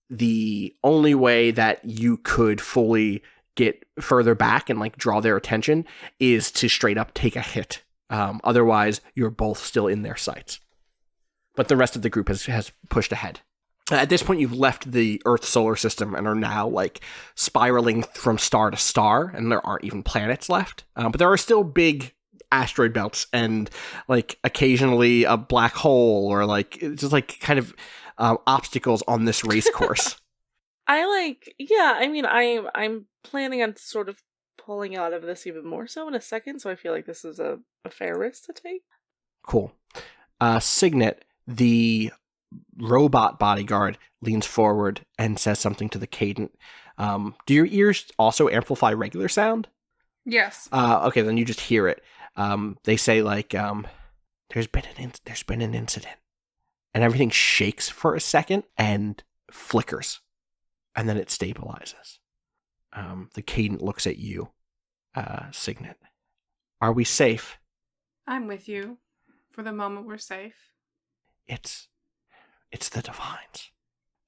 Speaker 1: the only way that you could fully get further back and like draw their attention is to straight up take a hit. Otherwise, you're both still in their sights. But the rest of the group has pushed ahead. At this point, you've left the Earth solar system and are now like spiraling from star to star, and there aren't even planets left. But there are still big asteroid belts and like occasionally a black hole, or like it's just like kind of obstacles on this race course.
Speaker 4: I'm planning on sort of pulling out of this even more so in a second, so I feel like this is a fair risk to take.
Speaker 1: Cool. Signet, the robot bodyguard, leans forward and says something to the Cadent. Do your ears also amplify regular sound?
Speaker 3: Yes.
Speaker 1: Okay, then you just hear it. They say like, there's been an incident, and everything shakes for a second and flickers, and then it stabilizes. The Cadent looks at you, Signet. Are we safe?
Speaker 3: I'm with you. For the moment, we're safe.
Speaker 1: It's the divines.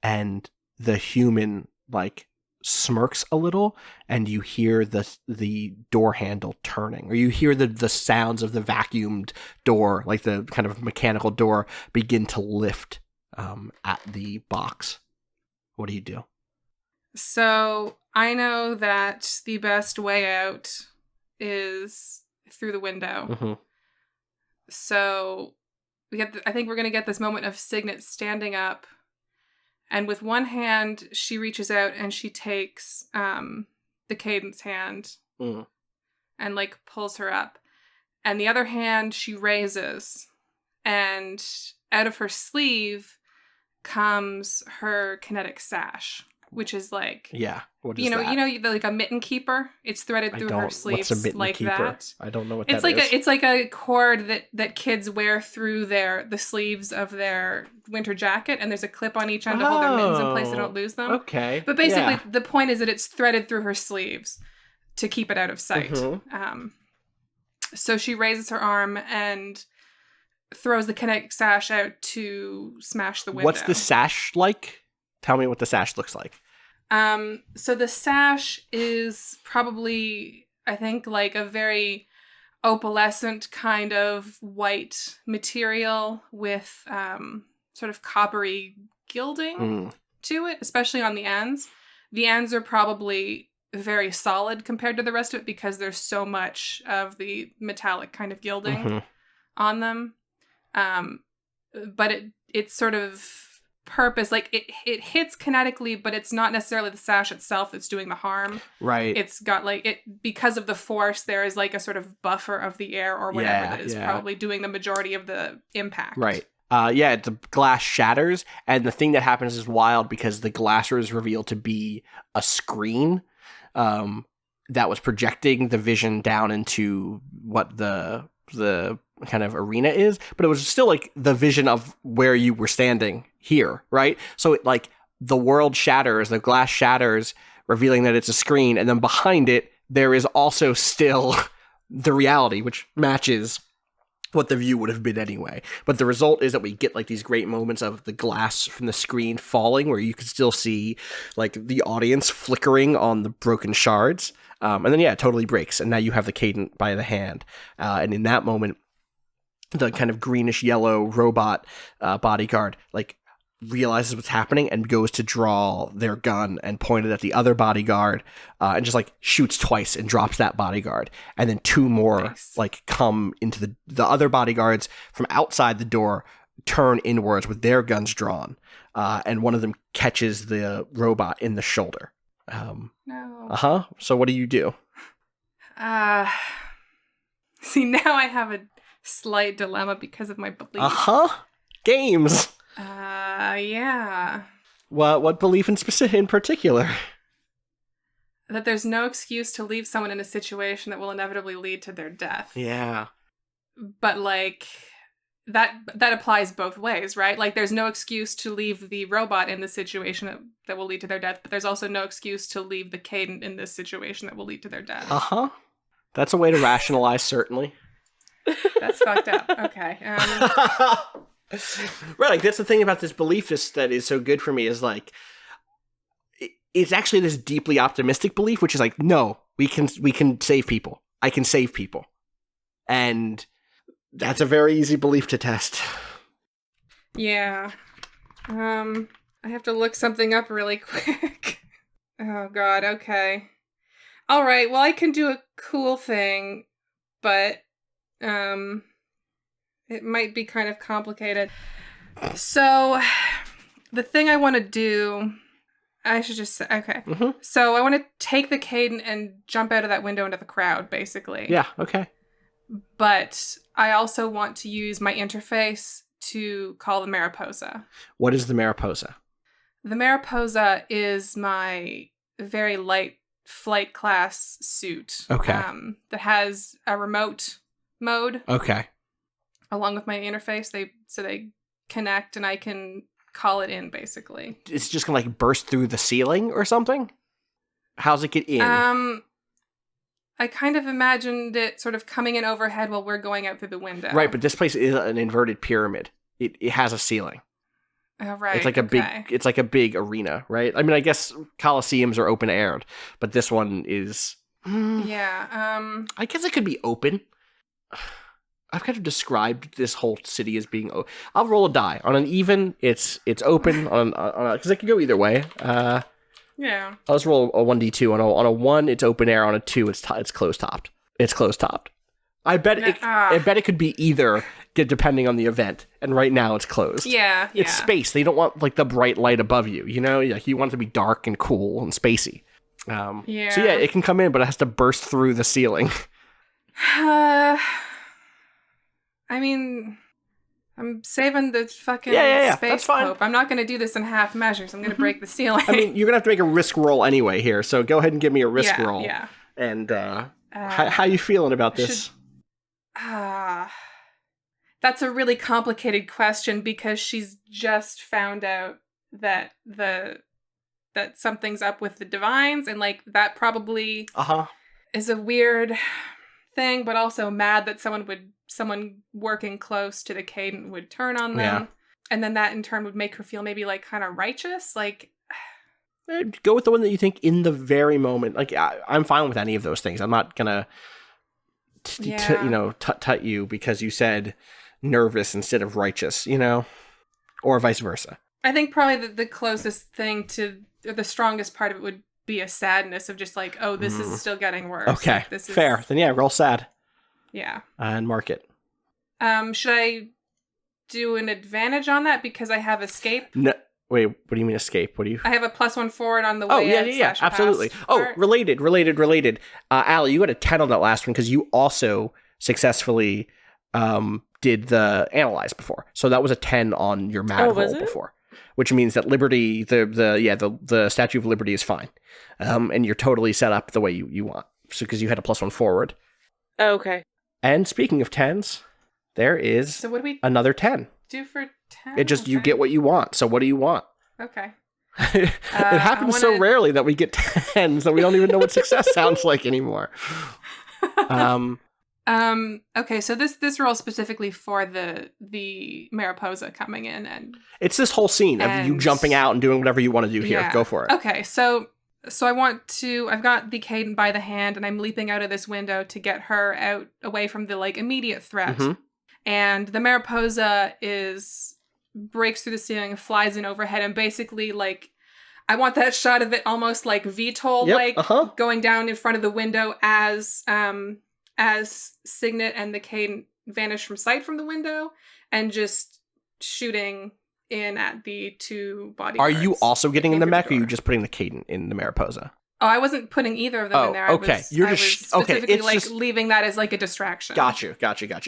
Speaker 1: And the human like smirks a little, and you hear the door handle turning, or you hear the sounds of the vacuumed door, like the kind of mechanical door, begin to lift at the box. What do you do?
Speaker 3: So I know that the best way out is through the window.
Speaker 1: Mm-hmm.
Speaker 3: So I think we're going to get this moment of Signet standing up, and with one hand she reaches out and she takes the Cadent's hand and like pulls her up, and the other hand she raises, and out of her sleeve comes her kinetic sash, which is like,
Speaker 1: yeah, what is that?
Speaker 3: Like a mitten keeper. It's threaded through her sleeves.
Speaker 1: What's a mitten
Speaker 3: like
Speaker 1: keeper?
Speaker 3: that.
Speaker 1: I don't know what
Speaker 3: it's
Speaker 1: that is.
Speaker 3: It's like a cord that kids wear through the sleeves of their winter jacket, and there's a clip on each end to hold their mittens in place so they don't lose them.
Speaker 1: Okay.
Speaker 3: But basically, the point is that it's threaded through her sleeves to keep it out of sight.
Speaker 1: Mm-hmm.
Speaker 3: So she raises her arm and throws the kinetic sash out to smash the window.
Speaker 1: What's the sash like? Tell me what the sash looks like.
Speaker 3: So the sash is probably, I think, like a very opalescent kind of white material with sort of coppery gilding to it, especially on the ends. The ends are probably very solid compared to the rest of it because there's so much of the metallic kind of gilding on them. but it's sort of purpose, like it hits kinetically, but it's not necessarily the sash itself that's doing the harm.
Speaker 1: Right.
Speaker 3: It's got like it because of the force. There is like a sort of buffer of the air or whatever that is probably doing the majority of the impact.
Speaker 1: Right. The glass shatters, and the thing that happens is wild because the glass is revealed to be a screen that was projecting the vision down into what the kind of arena is, but it was still like the vision of where you were standing here, right? So it, like the world shatters, the glass shatters, revealing that it's a screen, and then behind it there is also still the reality, which matches what the view would have been anyway. But the result is that we get like these great moments of the glass from the screen falling, where you can still see like the audience flickering on the broken shards. And then, it totally breaks. And now you have the Cadent by the hand. And in that moment, the kind of greenish yellow robot bodyguard like realizes what's happening and goes to draw their gun and point it at the other bodyguard and just like shoots twice and drops that bodyguard. And then two more like come into the other bodyguards from outside the door, turn inwards with their guns drawn. And one of them catches the robot in the shoulder.
Speaker 3: No.
Speaker 1: So what do you do?
Speaker 3: See, now I have a slight dilemma because of my belief.
Speaker 1: Games.
Speaker 3: Yeah.
Speaker 1: What belief in particular?
Speaker 3: That there's no excuse to leave someone in a situation that will inevitably lead to their death.
Speaker 1: Yeah.
Speaker 3: But like that applies both ways, right? Like there's no excuse to leave the robot in the situation that will lead to their death, but there's also no excuse to leave the Cadent in this situation that will lead to their death.
Speaker 1: That's a way to rationalize, certainly.
Speaker 3: That's fucked up. Okay.
Speaker 1: Right, like that's the thing about this belief that is so good for me is like it's actually this deeply optimistic belief, which is like, no, we can save people. I can save people. And that's a very easy belief to test.
Speaker 3: Yeah. I have to look something up really quick. Oh god, okay. All right, well I can do a cool thing, but it might be kind of complicated. So, the thing I want to do, I should just say, okay.
Speaker 1: Mm-hmm.
Speaker 3: So, I want to take the Cadent and jump out of that window into the crowd, basically.
Speaker 1: Yeah, okay.
Speaker 3: But I also want to use my interface to call the Mariposa.
Speaker 1: What is the Mariposa?
Speaker 3: The Mariposa is my very light flight class suit.
Speaker 1: Okay.
Speaker 3: That has a remote mode.
Speaker 1: Okay.
Speaker 3: Along with my interface, they connect and I can call it in, basically.
Speaker 1: It's just gonna like burst through the ceiling or something? How's it get in?
Speaker 3: I kind of imagined it sort of coming in overhead while we're going out through the window.
Speaker 1: Right, but this place is an inverted pyramid. It has a ceiling.
Speaker 3: Oh, right.
Speaker 1: It's like a big arena, right? I mean, I guess coliseums are open aired, but this one is.
Speaker 3: Yeah.
Speaker 1: I guess it could be open. I've kind of described this whole city as being. I'll roll a die. On an even, it's open. On because it could go either way.
Speaker 3: Yeah.
Speaker 1: I'll just roll a 1d2. On a 1, it's open air. On a 2, it's closed topped. It's closed topped. I bet it could be either, depending on the event. And right now, it's closed.
Speaker 3: Yeah.
Speaker 1: It's space. They don't want like the bright light above you. You know, like you want it to be dark and cool and spacey.
Speaker 3: Yeah.
Speaker 1: So yeah, it can come in, but it has to burst through the ceiling.
Speaker 3: I mean, I'm saving the fucking
Speaker 1: space
Speaker 3: That's fine. Pope. I'm not going to do this in half measures. I'm going to break the ceiling.
Speaker 1: I mean, you're going to have to make a risk roll anyway here, so go ahead and give me a risk roll.
Speaker 3: Yeah.
Speaker 1: And how you feeling about this?
Speaker 3: That's a really complicated question because she's just found out that that something's up with the divines, and like that probably is a weird thing, but also mad that someone working close to the Cadent would turn on them. And then that in turn would make her feel maybe like kind of righteous. Like,
Speaker 1: go with the one that you think in the very moment. Like, I'm fine with any of those things. I'm not gonna tut you because you said nervous instead of righteous, or vice versa.
Speaker 3: I think probably the closest thing to, or the strongest part of it would be a sadness of just like, oh, this is still getting worse.
Speaker 1: Okay,
Speaker 3: like, this is
Speaker 1: fair. Then roll sad.
Speaker 3: Yeah.
Speaker 1: And mark it.
Speaker 3: Should I do an advantage on that because I have escape?
Speaker 1: No, wait, what do you mean escape? What do you...
Speaker 3: I have a +1 forward on the way
Speaker 1: Oh, yeah,
Speaker 3: out
Speaker 1: yeah, yeah,
Speaker 3: /
Speaker 1: absolutely.
Speaker 3: past
Speaker 1: Oh,
Speaker 3: part.
Speaker 1: related. Allie, you had a 10 on that last one because you also successfully did the analyze before. So that was a 10 on your mad
Speaker 4: was
Speaker 1: roll
Speaker 4: it?
Speaker 1: before, which means that Liberty, the Statue of Liberty is fine. And you're totally set up the way you want. So because you had a +1 forward.
Speaker 4: Oh, okay.
Speaker 1: And speaking of 10s, there is
Speaker 3: So what do we
Speaker 1: another 10.
Speaker 3: do for 10?
Speaker 1: It just, you
Speaker 3: Okay.
Speaker 1: get what you want. So what do you want?
Speaker 3: Okay.
Speaker 1: It happens so
Speaker 3: wanna-
Speaker 1: rarely that we get 10s that we don't even know what success sounds like anymore.
Speaker 3: Okay, so this roll specifically for the Mariposa coming in and
Speaker 1: It's this whole scene of you
Speaker 3: And-
Speaker 1: jumping out and doing whatever you want to do here.
Speaker 3: Yeah.
Speaker 1: Go for it.
Speaker 3: Okay, so I've got the Caden by the hand and I'm leaping out of this window to get her out away from the like immediate threat.
Speaker 1: Mhm.
Speaker 3: And the Mariposa breaks through the ceiling and flies in overhead and basically like I want that shot of it almost like VTOL like
Speaker 1: Yep,
Speaker 3: going down in front of the window as Signet and the Caden vanish from sight from the window and just shooting in at the two
Speaker 1: Are
Speaker 3: bodyguards.
Speaker 1: you also getting in the
Speaker 3: Came through
Speaker 1: mech,
Speaker 3: the
Speaker 1: or are you
Speaker 3: door.
Speaker 1: just putting the Caden in the Mariposa?
Speaker 3: Oh, I wasn't putting either of them
Speaker 1: Oh,
Speaker 3: in there.
Speaker 1: okay.
Speaker 3: I was,
Speaker 1: You're
Speaker 3: I
Speaker 1: just-
Speaker 3: was
Speaker 1: okay,
Speaker 3: specifically
Speaker 1: it's
Speaker 3: like
Speaker 1: just-
Speaker 3: leaving that as like a distraction.
Speaker 1: Got you.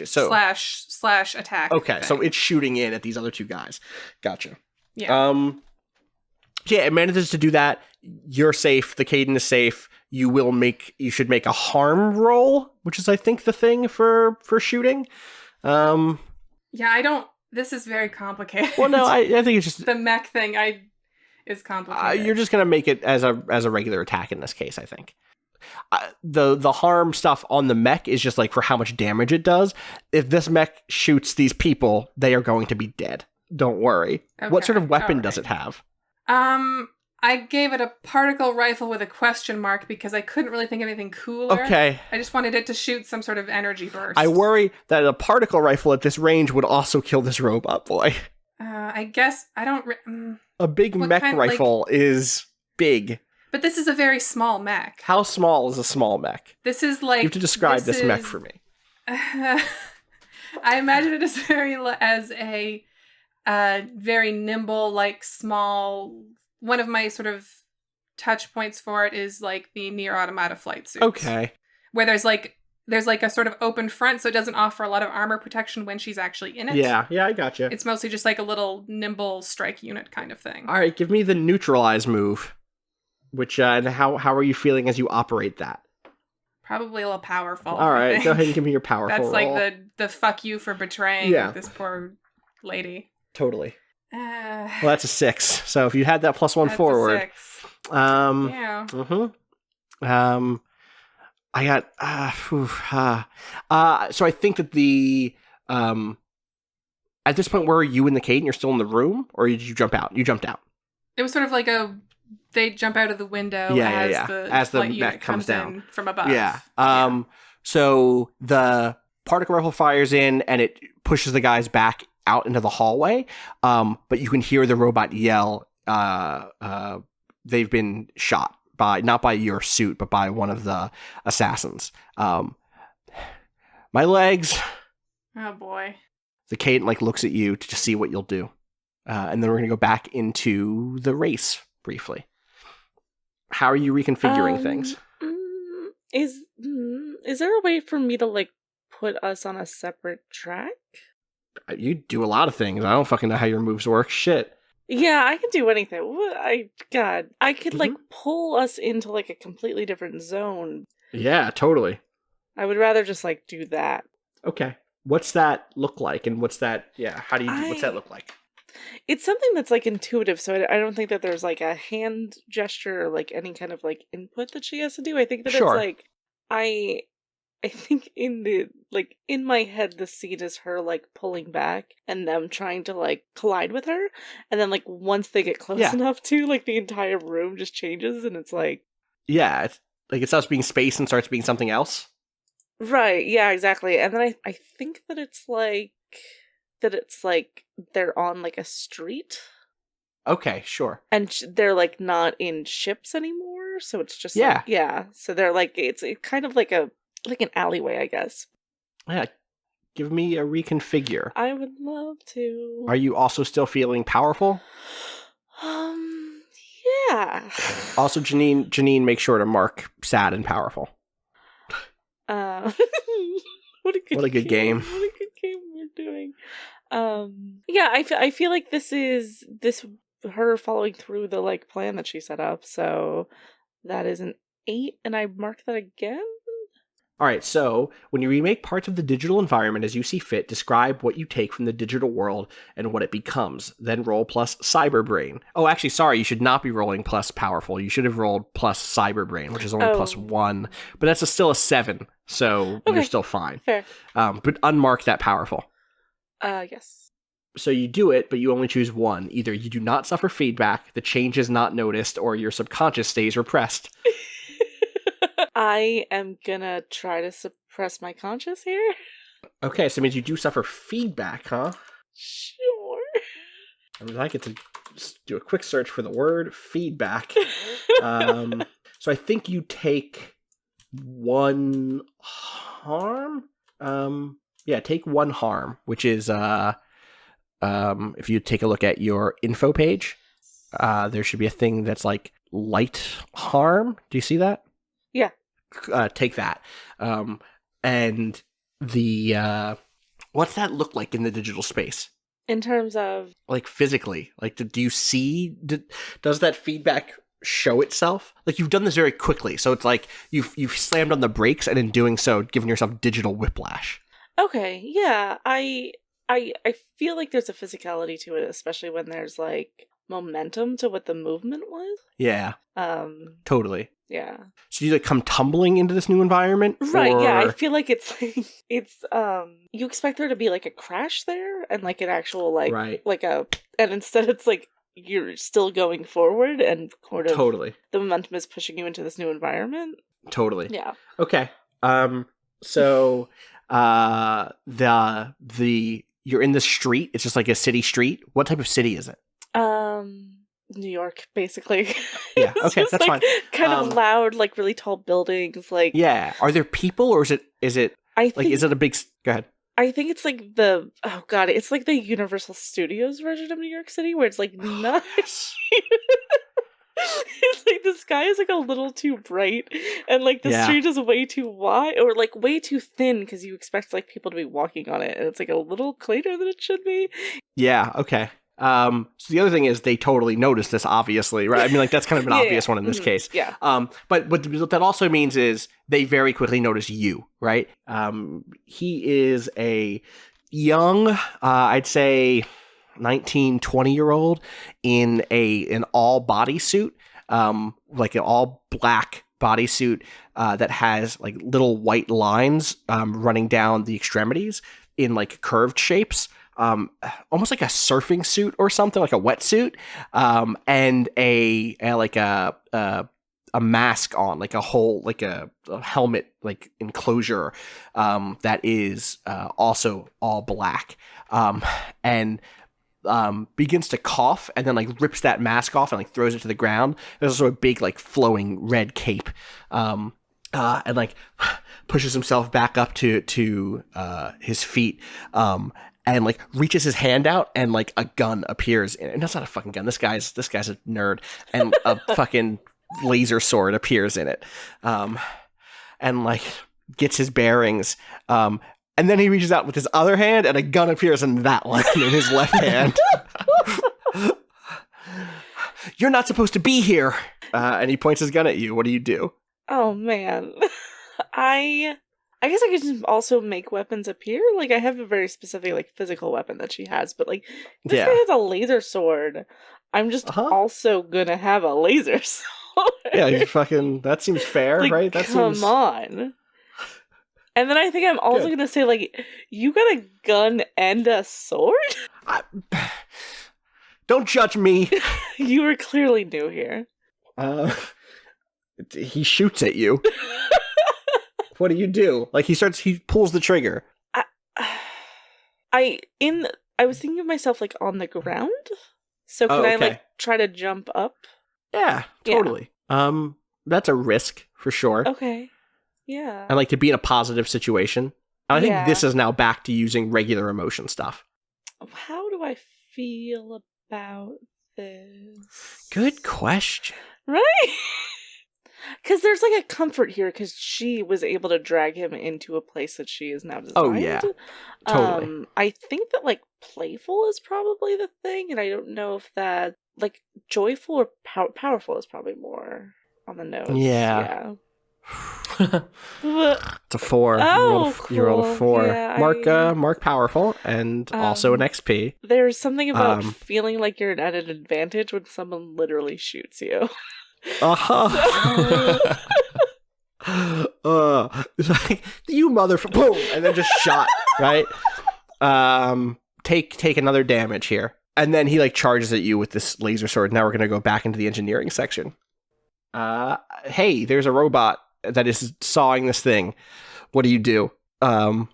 Speaker 1: So
Speaker 3: Slash attack.
Speaker 1: okay, so
Speaker 3: thing.
Speaker 1: it's shooting in at these other two guys. Gotcha.
Speaker 3: yeah.
Speaker 1: Yeah, it manages to do that. You're safe. The Caden is safe. You should make a harm roll, which is I think the thing for shooting.
Speaker 3: Yeah, I don't. This is very complicated.
Speaker 1: Well, no, I think it's just
Speaker 3: the mech thing is complicated.
Speaker 1: you're just gonna make it as a regular attack in this case. I think the harm stuff on the mech is just like for how much damage it does. If this mech shoots these people, they are going to be dead. Don't worry. What sort of weapon does it have?
Speaker 3: I gave it a particle rifle with a question mark because I couldn't really think of anything cooler.
Speaker 1: Okay.
Speaker 3: I just wanted it to shoot some sort of energy burst.
Speaker 1: I worry that a particle rifle at this range would also kill this robot boy.
Speaker 3: I guess I don't.
Speaker 1: A big
Speaker 3: What
Speaker 1: mech
Speaker 3: kind, like-
Speaker 1: rifle is big.
Speaker 3: But this is a very small mech.
Speaker 1: How small is a small mech?
Speaker 3: This is like.
Speaker 1: You have to describe this mech
Speaker 3: is-
Speaker 1: for me.
Speaker 3: I imagine it as a very nimble, like small. One of my sort of touch points for it is like the Nier Automata flight suits.
Speaker 1: Okay.
Speaker 3: Where there's like a sort of open front, so it doesn't offer a lot of armor protection when she's actually in it.
Speaker 1: Yeah, I gotcha.
Speaker 3: It's mostly just like a little nimble strike unit kind of thing.
Speaker 1: All right, give me the neutralize move. Which, and how are you feeling as you operate that?
Speaker 3: Probably a little powerful.
Speaker 1: All
Speaker 3: I
Speaker 1: right,
Speaker 3: think.
Speaker 1: go ahead and give me your powerful
Speaker 3: That's
Speaker 1: roll.
Speaker 3: like the fuck you for betraying
Speaker 1: Yeah.
Speaker 3: this poor lady.
Speaker 1: Totally.
Speaker 3: Well,
Speaker 1: Well, that's a 6. So if you had that +1 forward.
Speaker 3: 6.
Speaker 1: Yeah. I got so I think that the at this point, where are you in the Caden? You're still in the room, or did you jump out? You jumped out.
Speaker 3: It was sort of like they jump out of the window
Speaker 1: Yeah. As the
Speaker 3: flight
Speaker 1: mech
Speaker 3: unit
Speaker 1: comes down
Speaker 3: in from above.
Speaker 1: Yeah. So the particle rifle fires in and it pushes the guys back out into the hallway. But you can hear the robot yell, they've been shot by, not by your suit, but by one of the assassins. My legs.
Speaker 3: Oh boy.
Speaker 1: The Caden like looks at you to see what you'll do. And then we're going to go back into the briefly. How are you reconfiguring things?
Speaker 4: Is there a way for me to like put us on a separate track?
Speaker 1: You do a lot of things. I don't fucking know how your moves work. Shit.
Speaker 4: Yeah, I can do anything. I could like pull us into like a completely different zone.
Speaker 1: Yeah, totally.
Speaker 4: I would rather just like do that.
Speaker 1: Okay. What's that look like? And what's that? Yeah. How do you? What's that look like?
Speaker 4: It's something that's like intuitive, so I don't think that there's like a hand gesture or like any kind of like input that she has to do. I think that
Speaker 1: Sure.
Speaker 4: it's like I think in my head the scene is her like pulling back and them trying to like collide with her, and then like once they get close enough to, like the entire room just changes and it's like,
Speaker 1: Yeah. It's like it stops being space and starts being something else.
Speaker 4: right, yeah, exactly. And then I think that it's like they're on like a street.
Speaker 1: Okay. Sure.
Speaker 4: And they're like not in ships anymore, so it's just
Speaker 1: Yeah.
Speaker 4: like, so they're like it's kind of like an alleyway, I guess.
Speaker 1: Yeah. give me a reconfigure.
Speaker 4: I would love to.
Speaker 1: Are you also still feeling powerful?
Speaker 4: Yeah.
Speaker 1: Also, Janine, make sure to mark sad and powerful.
Speaker 4: What a good
Speaker 1: game.
Speaker 4: What a good game we're doing. Yeah, I feel like this is her following through the like plan that she set up. So that is an 8, and I mark that again.
Speaker 1: All right, so when you remake parts of the digital environment as you see fit, describe what you take from the digital world and what it becomes. Then roll plus cyberbrain. Oh, actually, sorry, you should not be rolling plus powerful. You should have rolled plus cyberbrain, which is only plus 1. But that's still a 7, so you're still fine.
Speaker 4: Fair.
Speaker 1: But unmark that powerful.
Speaker 4: Yes.
Speaker 1: So you do it, but you only choose 1. Either you do not suffer feedback, the change is not noticed, or your subconscious stays repressed.
Speaker 4: I am gonna try to suppress my conscious here.
Speaker 1: Okay, so it means you do suffer feedback, huh?
Speaker 4: Sure.
Speaker 1: I mean, I get to just do a quick search for the word feedback. So I think you take 1 harm. Take 1 harm, which is if you take a look at your info page, there should be a thing that's like light harm. Do you see that?
Speaker 4: Yeah.
Speaker 1: Take that. And the what's that look like in the digital space?
Speaker 4: In terms of
Speaker 1: Like physically, like do you see? Does that feedback show itself? Like you've done this very quickly, so it's like you've slammed on the brakes, and in doing so, given yourself digital whiplash.
Speaker 4: okay, yeah, I feel like there's a physicality to it, especially when there's like momentum to what the movement was.
Speaker 1: Yeah, totally.
Speaker 4: Yeah.
Speaker 1: So you like come tumbling into this new environment,
Speaker 4: Right, yeah, I
Speaker 1: or-
Speaker 4: feel like it's like you expect there to be like a crash there and like an actual like
Speaker 1: Right.
Speaker 4: and instead it's like you're still going forward and kind of
Speaker 1: Totally.
Speaker 4: the momentum is pushing you into this new environment.
Speaker 1: Totally.
Speaker 4: Yeah.
Speaker 1: Okay. So the you're in the street. It's just like a city street. What type of city is it?
Speaker 4: New York, basically.
Speaker 1: Yeah,
Speaker 4: It's
Speaker 1: okay,
Speaker 4: just,
Speaker 1: that's
Speaker 4: like,
Speaker 1: fine.
Speaker 4: Kind of loud, like really tall buildings. Like
Speaker 1: Yeah. Are there people, or is it
Speaker 4: I think
Speaker 1: like is it a big? Go ahead.
Speaker 4: I think it's like it's like the Universal Studios version of New York City, where it's like not. It's like the sky is like a little too bright, and like the
Speaker 1: Yeah.
Speaker 4: street is way too wide or like way too thin because you expect like people to be walking on it, and it's like a little cleaner than it should be.
Speaker 1: Yeah. Okay. So the other thing is they totally noticed this, obviously, right? I mean, like that's kind of an
Speaker 4: Yeah,
Speaker 1: obvious one in this
Speaker 4: mhm,
Speaker 1: case.
Speaker 4: yeah.
Speaker 1: But what that also means is they very quickly notice you, right? He is a young, I'd say 19, 20-year-old in an all bodysuit, like an all black bodysuit that has like little white lines running down the extremities in like curved shapes. Almost like a surfing suit or something, like a wetsuit, and a mask on, like a whole, like a helmet, like enclosure, that is also all black, and begins to cough, and then like rips that mask off and like throws it to the ground. There's also a big like flowing red cape, and like pushes himself back up to his feet, and like reaches his hand out, and like a gun appears in it. And that's not a fucking gun. This guy's a nerd, and a fucking laser sword appears in it, and like gets his bearings. And then he reaches out with his other hand, and a gun appears in that one in his left hand. You're not supposed to be here. And he points his gun at you. What do you do?
Speaker 4: Oh man, I guess I could just also make weapons appear. Like I have a very specific like physical weapon that she has, but like this
Speaker 1: Yeah.
Speaker 4: guy has a laser sword. I'm just also gonna have a laser sword.
Speaker 1: Yeah, you fucking. That seems fair,
Speaker 4: like,
Speaker 1: right? That
Speaker 4: come
Speaker 1: seems.
Speaker 4: on. And then I think I'm also
Speaker 1: Good.
Speaker 4: gonna say like, you got a gun and a sword.
Speaker 1: Don't judge me.
Speaker 4: You were clearly new here.
Speaker 1: He shoots at you. What do you do? Like he pulls the trigger.
Speaker 4: I was thinking of myself like on the ground. So can I
Speaker 1: okay.
Speaker 4: like try to jump up?
Speaker 1: Yeah,
Speaker 4: Yeah.
Speaker 1: totally. That's a risk for sure.
Speaker 4: Okay. Yeah.
Speaker 1: I like to be in a positive situation. And I think
Speaker 4: Yeah.
Speaker 1: this is now back to using regular emotion stuff.
Speaker 4: How do I feel about this?
Speaker 1: Good question.
Speaker 4: Right? Because there's like a comfort here because she was able to drag him into a place that she is now designed.
Speaker 1: Oh, yeah. Totally.
Speaker 4: I think that like playful is probably the thing, and I don't know if that like joyful or powerful is probably more on the nose.
Speaker 1: Yeah.
Speaker 4: But-
Speaker 1: It's a 4.
Speaker 4: Oh,
Speaker 1: You rolled a
Speaker 4: cool.
Speaker 1: 4.
Speaker 4: Yeah,
Speaker 1: Mark powerful and also an XP.
Speaker 4: There's something about
Speaker 1: Um,
Speaker 4: feeling like you're at an advantage when someone literally shoots you.
Speaker 1: Uh-huh. It's like, you motherfucker, boom, and then just shot, right? Take another damage here. And then he like charges at you with this laser sword. Now we're going to go back into the engineering section. Hey, there's a robot that is sawing this thing. What do you do?
Speaker 2: I'm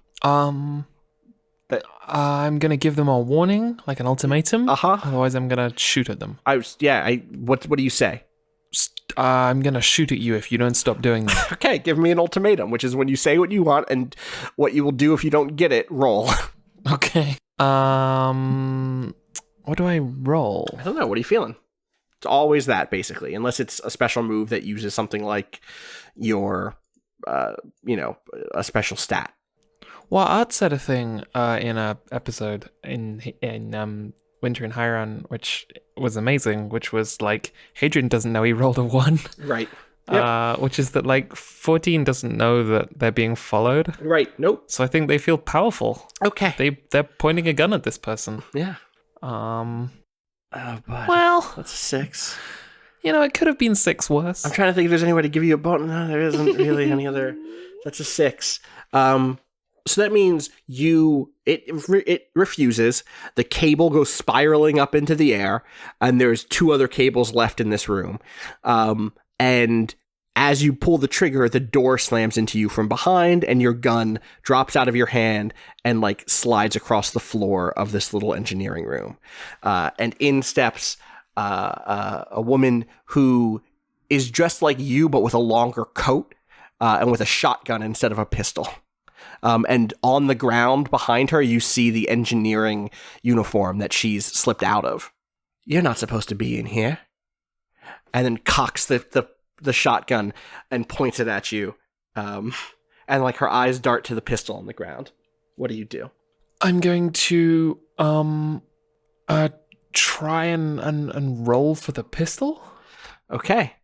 Speaker 2: gonna give them a warning, like an ultimatum. Otherwise, I'm gonna shoot at them.
Speaker 1: What do you say?
Speaker 2: I'm gonna shoot at you if you don't stop doing that.
Speaker 1: Okay, give me an ultimatum, which is when you say what you want and what you will do if you don't get it. Roll.
Speaker 2: Okay. What do I roll?
Speaker 1: I don't know. What are you feeling? It's always that, basically, unless it's a special move that uses something like your, a special stat.
Speaker 2: Well, Art said a thing in a episode in Winter in Hyron, which was amazing, which was like Hadrian doesn't know he rolled a 1.
Speaker 1: Right. Yep.
Speaker 2: Which is that like 14 doesn't know that they're being followed.
Speaker 1: Right. Nope.
Speaker 2: So I think they feel powerful.
Speaker 1: Okay.
Speaker 2: They're pointing a gun at this person.
Speaker 1: Yeah.
Speaker 2: Oh,
Speaker 1: but
Speaker 2: well,
Speaker 1: that's a 6.
Speaker 2: It could have been 6 worse.
Speaker 1: I'm trying to think if there's any way to give you a bonus. No, there isn't really any other. That's a 6. So that means it refuses. The cable goes spiraling up into the air, and there's 2 other cables left in this room. And as you pull the trigger, the door slams into you from behind, and your gun drops out of your hand and like slides across the floor of this little engineering room. And in steps a woman who is dressed like you, but with a longer coat and with a shotgun instead of a pistol. And on the ground behind her, you see the engineering uniform that she's slipped out of. You're not supposed to be in here. And then cocks the shotgun and points it at you. And like her eyes dart to the pistol on the ground. What do you do?
Speaker 2: I'm going to try and roll for the pistol.
Speaker 1: Okay.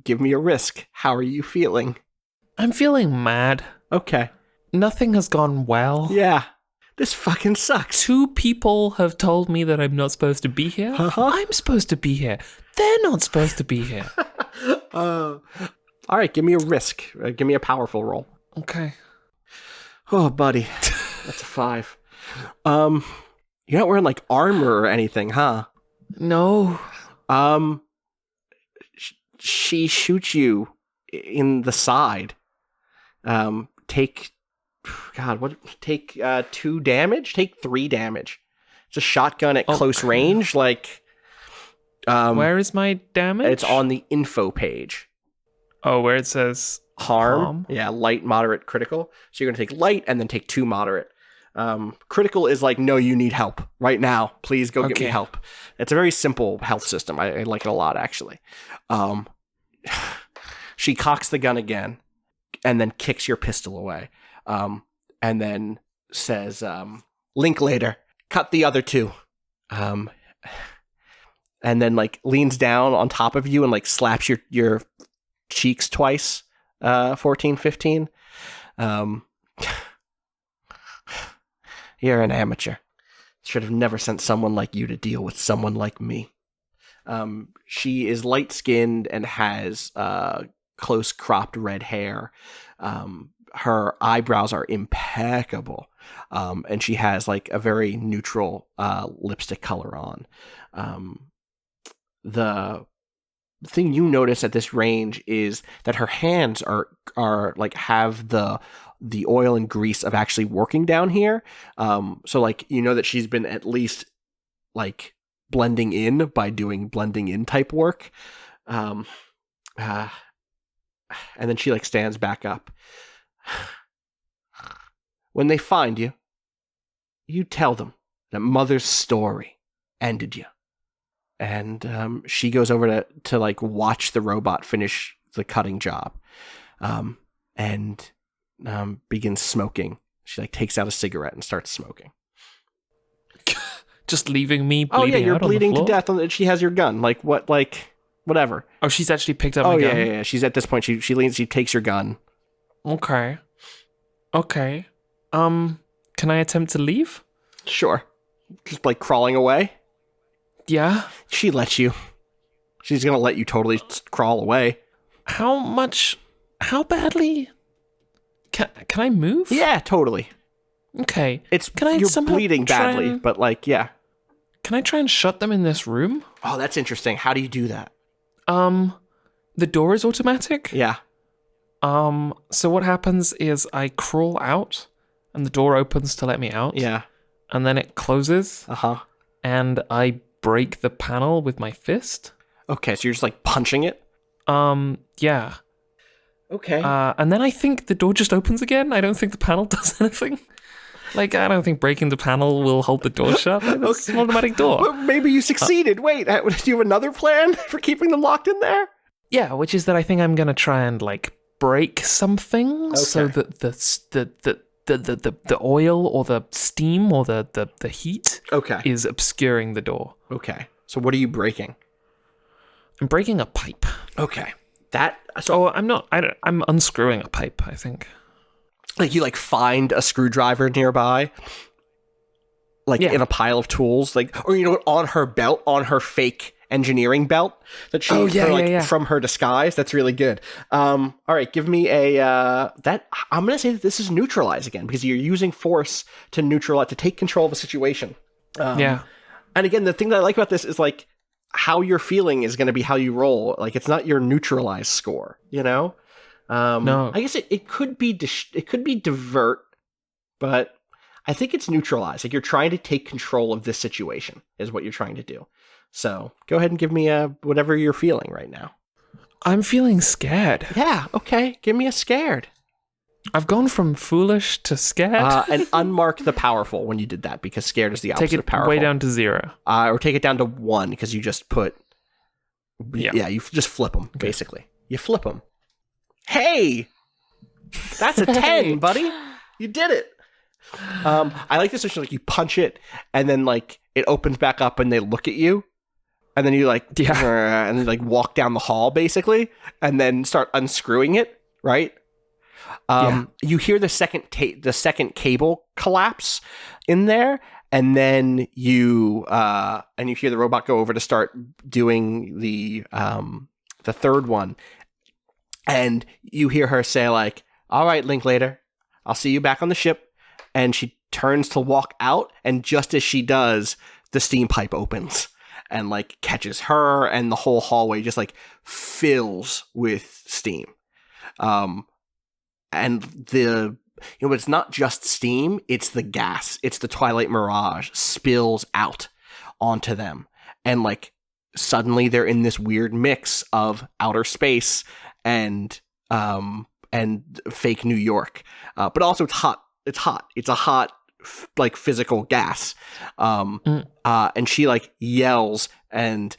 Speaker 1: Give me a risk. How are you feeling?
Speaker 2: I'm feeling mad.
Speaker 1: Okay.
Speaker 2: Nothing has gone well.
Speaker 1: Yeah. This fucking sucks.
Speaker 2: 2 people have told me that I'm not supposed to be here. I'm supposed to be here. They're not supposed to be here.
Speaker 1: All right, give me a risk. Give me a powerful roll.
Speaker 2: Okay.
Speaker 1: Oh, buddy. That's a 5. You're not wearing like armor or anything, huh?
Speaker 2: No.
Speaker 1: She shoots you in the side. Take 2 damage? Take 3 damage. It's a shotgun at close range, like
Speaker 2: where is my damage?
Speaker 1: It's on the info page.
Speaker 2: Oh, where it says
Speaker 1: harm. Yeah, light, moderate, critical. So you're gonna take light and then take 2 moderate. Critical is like, no, you need help right now. Please go get me help. It's a very simple health system. I like it a lot, actually. She cocks the gun again and then kicks your pistol away. And then says, link later. Cut the other 2. And then like leans down on top of you and like slaps your cheeks twice. 14, 15. You're an amateur. Should have never sent someone like you to deal with someone like me. She is light-skinned and has close cropped red hair. Her eyebrows are impeccable. And she has like a very neutral lipstick color on. The thing you notice at this range is that her hands are like have the oil and grease of actually working down here. So like, that she's been at least like blending in by doing blending in type work. And then she like stands back up. when they find you, you tell them that Mother's story ended you. And she goes over to like watch the robot finish the cutting job, and begins smoking. She like takes out a cigarette and starts smoking.
Speaker 2: Just leaving me bleeding
Speaker 1: Oh yeah, you're
Speaker 2: out on the
Speaker 1: bleeding to
Speaker 2: floor?
Speaker 1: death. She has your gun. Like what? Like whatever.
Speaker 2: Oh, she's actually picked up
Speaker 1: Oh
Speaker 2: my
Speaker 1: yeah,
Speaker 2: gun?
Speaker 1: yeah. She's at this point. She leans. She takes your gun.
Speaker 2: Okay. Can I attempt to leave?
Speaker 1: Sure. Just like crawling away.
Speaker 2: Yeah.
Speaker 1: She lets you. She's gonna let you totally crawl away.
Speaker 2: How badly? Can I move?
Speaker 1: Yeah, totally.
Speaker 2: Okay.
Speaker 1: Can you're
Speaker 2: somehow
Speaker 1: bleeding
Speaker 2: try
Speaker 1: badly,
Speaker 2: and-
Speaker 1: but like, yeah.
Speaker 2: Can I try and shut them in this room?
Speaker 1: Oh, that's interesting. How do you do that?
Speaker 2: The door is automatic?
Speaker 1: Yeah.
Speaker 2: So what happens is I crawl out and the door opens to let me out.
Speaker 1: Yeah.
Speaker 2: And then it closes
Speaker 1: Uh-huh.
Speaker 2: and I break the panel with my fist.
Speaker 1: Okay, so you're just like punching it?
Speaker 2: Yeah.
Speaker 1: Okay.
Speaker 2: And then I think the door just opens again. I don't think the panel does anything. Like, I don't think breaking the panel will hold the door shut. It's an automatic door.
Speaker 1: Well, maybe you succeeded. Wait, do you have another plan for keeping them locked in there?
Speaker 2: Yeah, which is that I think I'm gonna try and like break something so
Speaker 1: Okay.
Speaker 2: that the oil or the steam or the heat
Speaker 1: Okay.
Speaker 2: is obscuring the door.
Speaker 1: Okay. So what are you breaking?
Speaker 2: I'm breaking a pipe.
Speaker 1: Okay. So
Speaker 2: I'm unscrewing a pipe, I think.
Speaker 1: like you like find a screwdriver nearby, like
Speaker 2: Yeah.
Speaker 1: in a pile of tools, like, or you know what, on her belt, on her fake engineering belt that she from her disguise. That's really good. All right, give me a that I'm gonna say that this is neutralize again because you're using force to take control of a situation.
Speaker 2: Yeah.
Speaker 1: And again, the thing that I like about this is like how you're feeling is going to be how you roll. Like it's not your neutralize score, you know?
Speaker 2: No.
Speaker 1: I guess it could be it could be divert, but I think it's neutralize. Like you're trying to take control of this situation is what you're trying to do. So go ahead and give me whatever you're feeling right now.
Speaker 2: I'm feeling scared.
Speaker 1: Yeah. Okay. Give me a scared.
Speaker 2: I've gone from foolish to scared.
Speaker 1: And unmark the powerful when you did that because scared is the opposite
Speaker 2: Take
Speaker 1: of
Speaker 2: it
Speaker 1: powerful.
Speaker 2: way down to 0.
Speaker 1: Or take it down to 1 because you just put.
Speaker 2: Yeah.
Speaker 1: You just flip them basically. You flip them. Hey, that's a 10, buddy. You did it. I like this. Like you punch it, and then like it opens back up, and they look at you, and then you like and then like walk down the hall basically, and then start unscrewing it. Right. You hear the second cable collapse in there, and then you hear the robot go over to start doing the third one, and you hear her say like, "All right, Linklater, I'll see you back on the ship." And she turns to walk out, and just as she does, the steam pipe opens and like catches her, and the whole hallway just like fills with steam. And it's not just steam, it's the gas. It's the Twilight Mirage spills out onto them. And like suddenly they're in this weird mix of outer space and fake New York. But also it's hot. It's hot. It's a hot like physical gas. And she like yells and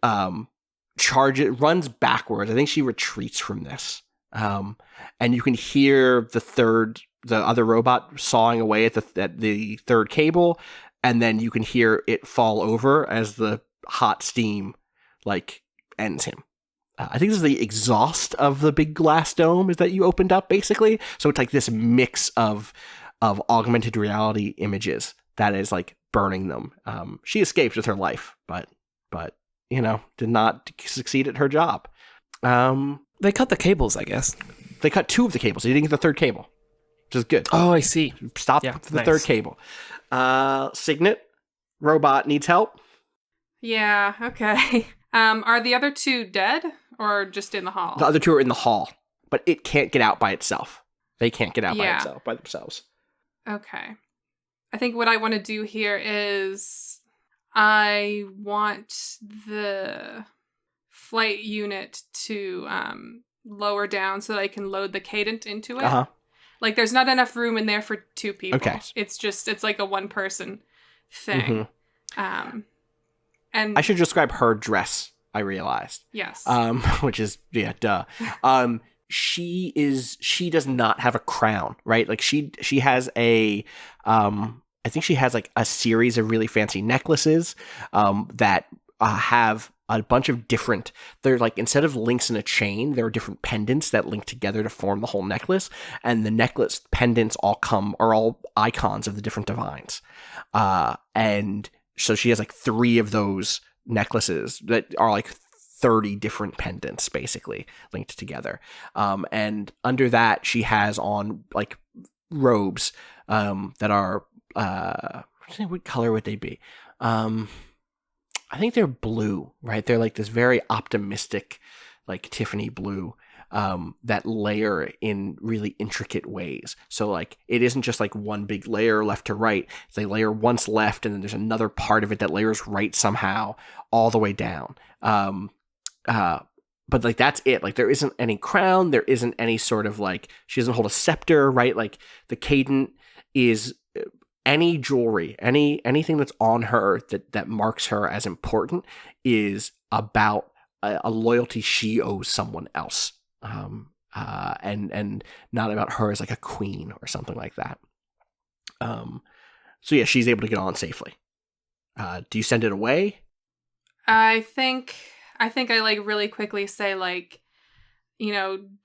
Speaker 1: runs backwards. I think she retreats from this. And you can hear the other robot sawing away at the third cable, and then you can hear it fall over as the hot steam like ends him. I think this is the exhaust of the big glass dome is that you opened up basically. So it's like this mix of augmented reality images that is like burning them. She escaped with her life, but did not succeed at her job.
Speaker 2: They cut the cables, I guess.
Speaker 1: They cut 2 of the cables. They didn't get the third cable, which is good.
Speaker 2: Oh, I see.
Speaker 1: Stop
Speaker 2: Yeah,
Speaker 1: the
Speaker 2: nice.
Speaker 1: third cable. Signet, robot needs help.
Speaker 3: Yeah, okay. Are the other 2 dead or just in the hall?
Speaker 1: The other 2 are in the hall, but it can't get out by itself. They can't get out by themselves.
Speaker 3: Okay. I think what I want to do here is I want the flight unit to lower down so that I can load the cadent into it.
Speaker 1: Uh-huh.
Speaker 3: Like, there's not enough room in there for 2 people.
Speaker 1: Okay.
Speaker 3: It's like a 1-person thing. And
Speaker 1: I should describe her dress, I realized.
Speaker 3: yes.
Speaker 1: Which is, yeah, duh. She does not have a crown, right? Like she has a, I think she has like a series of really fancy necklaces, that have a bunch of different, they're like, instead of links in a chain, there are different pendants that link together to form the whole necklace. And the necklace pendants are all icons of the different divines. And so she has like 3 of those necklaces that are like 30 different pendants basically linked together. And under that, she has on like robes, that are, what color would they be? I think they're blue, right? They're like this very optimistic, like Tiffany blue, that layer in really intricate ways. So like, it isn't just like one big layer left to right. They layer once left, and then there's another part of it that layers right somehow all the way down. But like, that's it. Like, there isn't any crown. There isn't any sort of like, she doesn't hold a scepter, right? Like, the cadent is any jewelry, anything that's on her that marks her as important is about a loyalty she owes someone else. And not about her as like a queen or something like that. So yeah, she's able to get on safely. Do you send it away?
Speaker 3: I think I like really quickly say, like,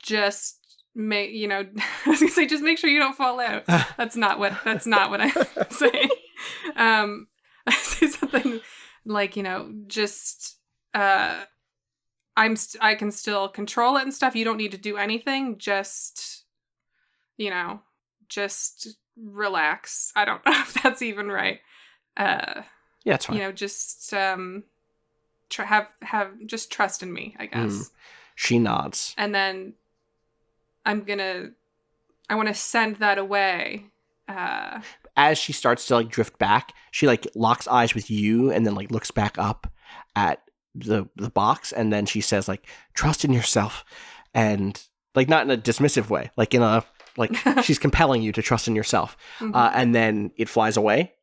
Speaker 3: just make, I was gonna say, just make sure you don't fall out. That's not what I'm saying. I say something like, just, I can still control it and stuff. You don't need to do anything. Just, just relax. I don't know if that's even right.
Speaker 1: Yeah, it's fine.
Speaker 3: Just, just trust in me, I guess.
Speaker 1: She nods.
Speaker 3: And then I want to send that away.
Speaker 1: As she starts to like drift back, she like locks eyes with you and then like looks back up at the box, and then she says like, trust in yourself, and like, not in a dismissive way, like in a, like, she's compelling you to trust in yourself. And then it flies away.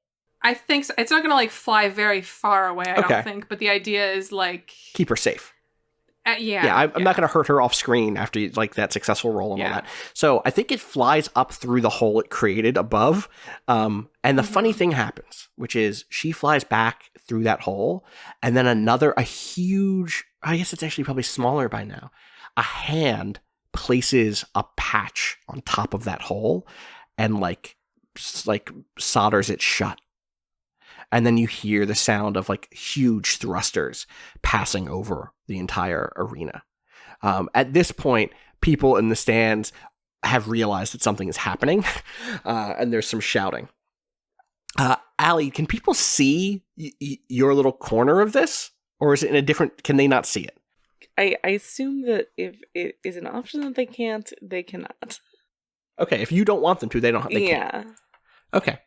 Speaker 3: I think so. It's not gonna like fly very far away, I don't think, but the idea is like,
Speaker 1: keep her safe.
Speaker 3: I'm
Speaker 1: not going to hurt her off screen after like that successful roll and all that. So I think it flies up through the hole it created above. And the funny thing happens, which is she flies back through that hole, and then a huge, I guess it's actually probably smaller by now, a hand places a patch on top of that hole and like solders it shut. And then you hear the sound of like huge thrusters passing over the entire arena. At this point, people in the stands have realized that something is happening, and there's some shouting. Allie, can people see your little corner of this? Or is it in a different, can they not see it?
Speaker 4: I assume that if it is an option that they can't, they cannot.
Speaker 1: Okay, if you don't want them to, they can't.
Speaker 4: Yeah.
Speaker 1: Okay.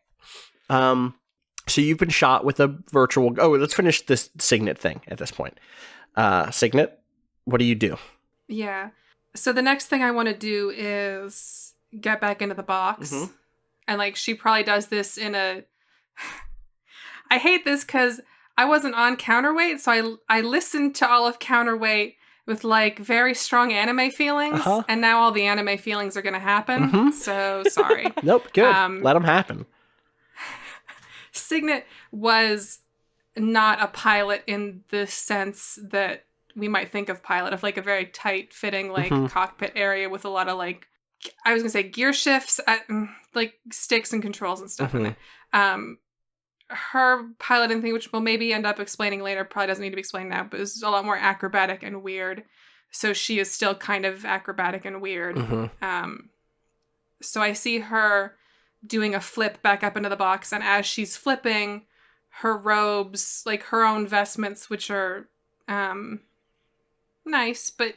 Speaker 1: So you've been shot with a virtual... Oh, let's finish this Signet thing at this point. Signet, what do you do?
Speaker 3: Yeah. So the next thing I want to do is get back into the box. And like, she probably does this in a... I hate this because I wasn't on Counterweight, so I listened to all of Counterweight with like very strong anime feelings, and now all the anime feelings are going to happen. So sorry.
Speaker 1: Nope, good. Let them happen.
Speaker 3: Signet was not a pilot in the sense that we might think of pilot, of like a very tight fitting like cockpit area with a lot of like, I was gonna say gear shifts, like sticks and controls and stuff in it. Her piloting thing, which we'll maybe end up explaining later, probably doesn't need to be explained now, but it's a lot more acrobatic and weird. So she is still kind of acrobatic and weird. So I see her doing a flip back up into the box, and as she's flipping, her robes, like her own vestments, which are nice, but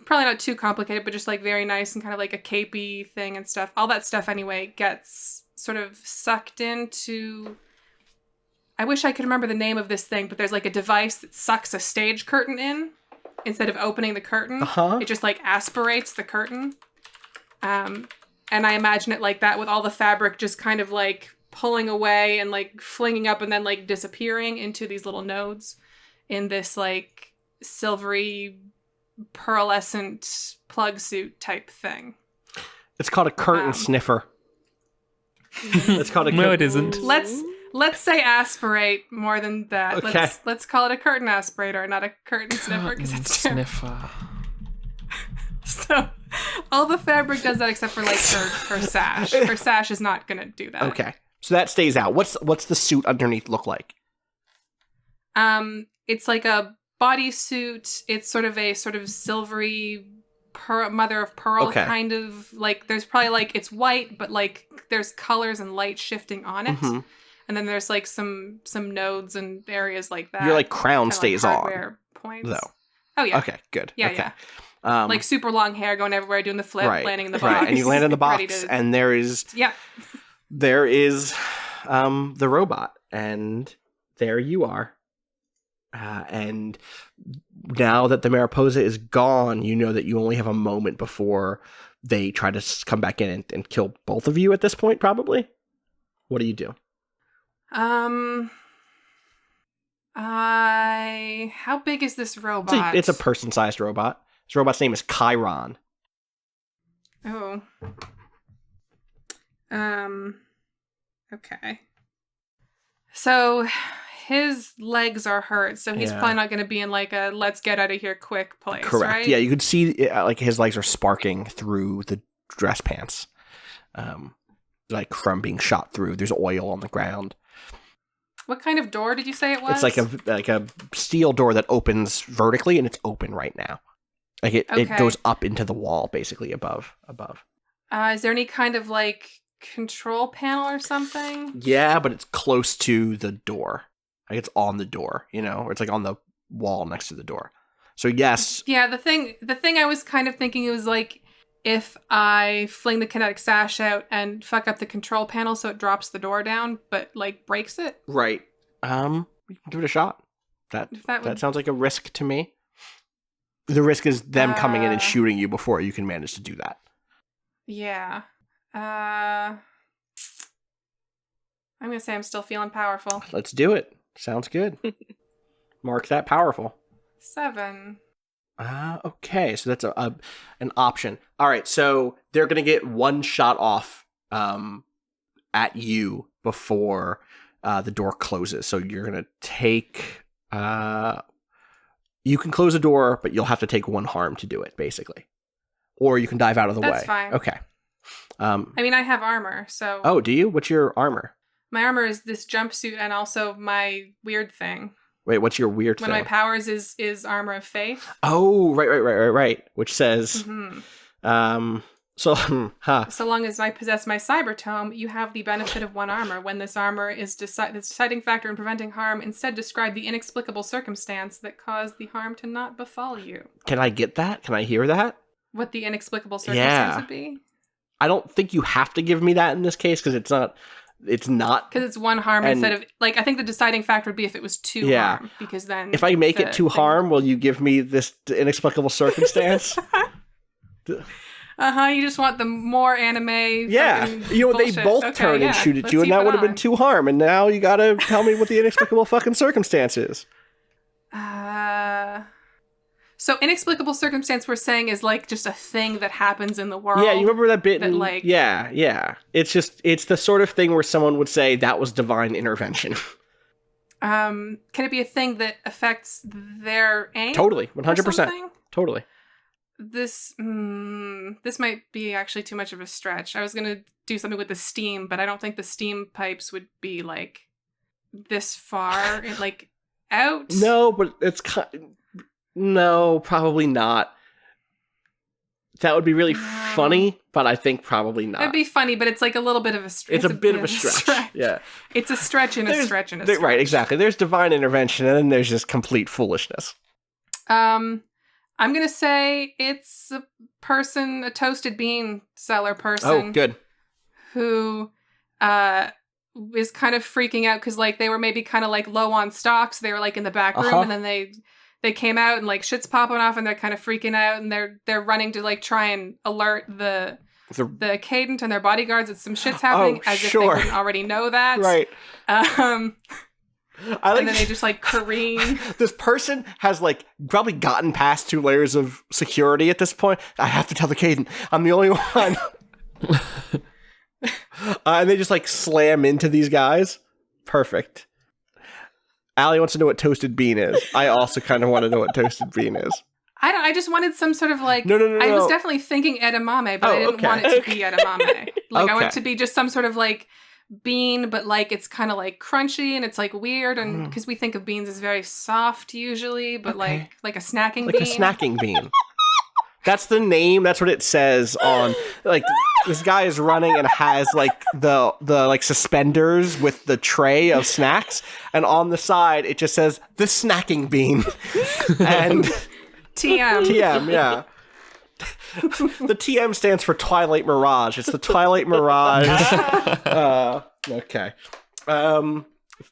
Speaker 3: probably not too complicated, but just like very nice and kind of like a capey thing and stuff, all that stuff anyway, gets sort of sucked into, I wish I could remember the name of this thing, but there's like a device that sucks a stage curtain in instead of opening the curtain. It just like aspirates the curtain. And I imagine it like that with all the fabric just kind of like pulling away and like flinging up and then like disappearing into these little nodes in this like silvery pearlescent plug suit type thing.
Speaker 1: It's called a curtain sniffer. It's called a
Speaker 2: No, it isn't.
Speaker 3: Let's say aspirate more than that.
Speaker 1: Okay.
Speaker 3: Let's call it a curtain aspirator, not a curtain sniffer, because it's terrible.
Speaker 2: Sniffer.
Speaker 3: So all the fabric does that except for like her sash. Her sash is not gonna do that.
Speaker 1: Okay. So that stays out. What's the suit underneath look like?
Speaker 3: It's like a bodysuit. It's sort of silvery mother of pearl kind of like. There's probably like it's white, but like there's colors and light shifting on it. Mm-hmm. And then there's like some nodes and areas like that.
Speaker 1: Your like crown stays
Speaker 3: like
Speaker 1: on.
Speaker 3: Points.
Speaker 1: Though.
Speaker 3: Oh yeah.
Speaker 1: Okay. Good.
Speaker 3: Yeah.
Speaker 1: Okay.
Speaker 3: Yeah. Like super long hair going everywhere, doing the flip, landing in the box.
Speaker 1: Right. And you land in the box, and there is the robot, and there you are. And now that the Mariposa is gone, you know that you only have a moment before they try to come back in and kill both of you at this point, probably. What do you do?
Speaker 3: How big is this robot?
Speaker 1: It's a person-sized robot. This robot's name is Chiron.
Speaker 3: Oh. Okay. So his legs are hurt, so he's probably not going to be in like a let's get out of here quick place.
Speaker 1: Correct.
Speaker 3: Right?
Speaker 1: Yeah, you could see like his legs are sparking through the dress pants, like from being shot through. There's oil on the ground.
Speaker 3: What kind of door did you say it was?
Speaker 1: It's like a steel door that opens vertically, and it's open right now. Like it goes up into the wall, basically above.
Speaker 3: Is there any kind of like control panel or something?
Speaker 1: Yeah, but it's close to the door. Like it's on the door, or it's like on the wall next to the door. So yes.
Speaker 3: Yeah, the thing I was kind of thinking it was like if I fling the kinetic sash out and fuck up the control panel so it drops the door down, but like breaks it.
Speaker 1: Right. We can give it a shot. That sounds like a risk to me. The risk is them coming in and shooting you before you can manage to do that.
Speaker 3: Yeah. I'm gonna say I'm still feeling powerful.
Speaker 1: Let's do it. Sounds good. Mark that powerful.
Speaker 3: 7.
Speaker 1: Okay. So that's an option. All right. So they're gonna get one shot off at you before the door closes. So you're gonna take. You can close the door, but you'll have to take one harm to do it, basically. Or you can dive out of the way.
Speaker 3: That's fine.
Speaker 1: Okay.
Speaker 3: I mean, I have armor, so...
Speaker 1: Oh, do you? What's your armor?
Speaker 3: My armor is this jumpsuit and also my weird thing.
Speaker 1: Wait, what's your weird thing?
Speaker 3: One of my powers is Armor of Faith.
Speaker 1: Oh, right. Which says... So
Speaker 3: long as I possess my cyber tome, you have the benefit of one armor. When this armor is the deciding factor in preventing harm, instead describe the inexplicable circumstance that caused the harm to not befall you.
Speaker 1: Can I get that? Can I hear that?
Speaker 3: What the inexplicable circumstance would be?
Speaker 1: I don't think you have to give me that in this case because it's not.
Speaker 3: Because it's one harm instead of like I think the deciding factor would be if it was two harm because then
Speaker 1: if I make it two harm, will you give me this inexplicable circumstance?
Speaker 3: You just want the more anime.
Speaker 1: Yeah, they both turn and shoot at you, and that would have been 2 harm. And now you gotta tell me what the inexplicable fucking circumstance is.
Speaker 3: So inexplicable circumstance we're saying is like just a thing that happens in the world.
Speaker 1: Yeah, you remember that bit? Yeah. It's the sort of thing where someone would say that was divine intervention.
Speaker 3: Can it be a thing that affects their aim?
Speaker 1: Totally, 100%. Totally.
Speaker 3: This might be actually too much of a stretch. I was gonna do something with the steam, but I don't think the steam pipes would be like this far, like out.
Speaker 1: No, but it's no, probably not. That would be really funny, but I think probably not.
Speaker 3: It'd be funny, but it's like a little bit of a stretch.
Speaker 1: It's a bit of a stretch. Yeah,
Speaker 3: it's a stretch and a stretch and a stretch.
Speaker 1: Right, exactly. There's divine intervention, and then there's just complete foolishness.
Speaker 3: I'm going to say it's a toasted bean seller person.
Speaker 1: Oh, good.
Speaker 3: Who is kind of freaking out because like they were maybe kind of like low on stock. So they were like in the back room and then they came out and like shit's popping off and they're kind of freaking out and they're running to like try and alert the the Cadent and their bodyguards that some shit's happening, as if they
Speaker 1: sure.
Speaker 3: wouldn't already know that.
Speaker 1: Right.
Speaker 3: And then they just like careen.
Speaker 1: This person has like probably gotten past 2 layers of security at this point. I have to tell the Cadent. I'm the only one. And they just like slam into these guys. Perfect. Allie wants to know what toasted bean is. I also kind of want to know what toasted bean is.
Speaker 3: I just wanted some sort of like.
Speaker 1: No.
Speaker 3: I was definitely thinking edamame, but I didn't want it to be edamame. Like I want it to be just some sort of like bean, but like it's kind of like crunchy and it's like weird, and because we think of beans as very soft usually, but like a snacking bean.
Speaker 1: Like a snacking bean. That's the name. That's what it says on. Like this guy is running and has like the like suspenders with the tray of snacks, and on the side it just says the snacking bean. And TM, yeah. The TM stands for Twilight Mirage. It's the Twilight Mirage. Okay. And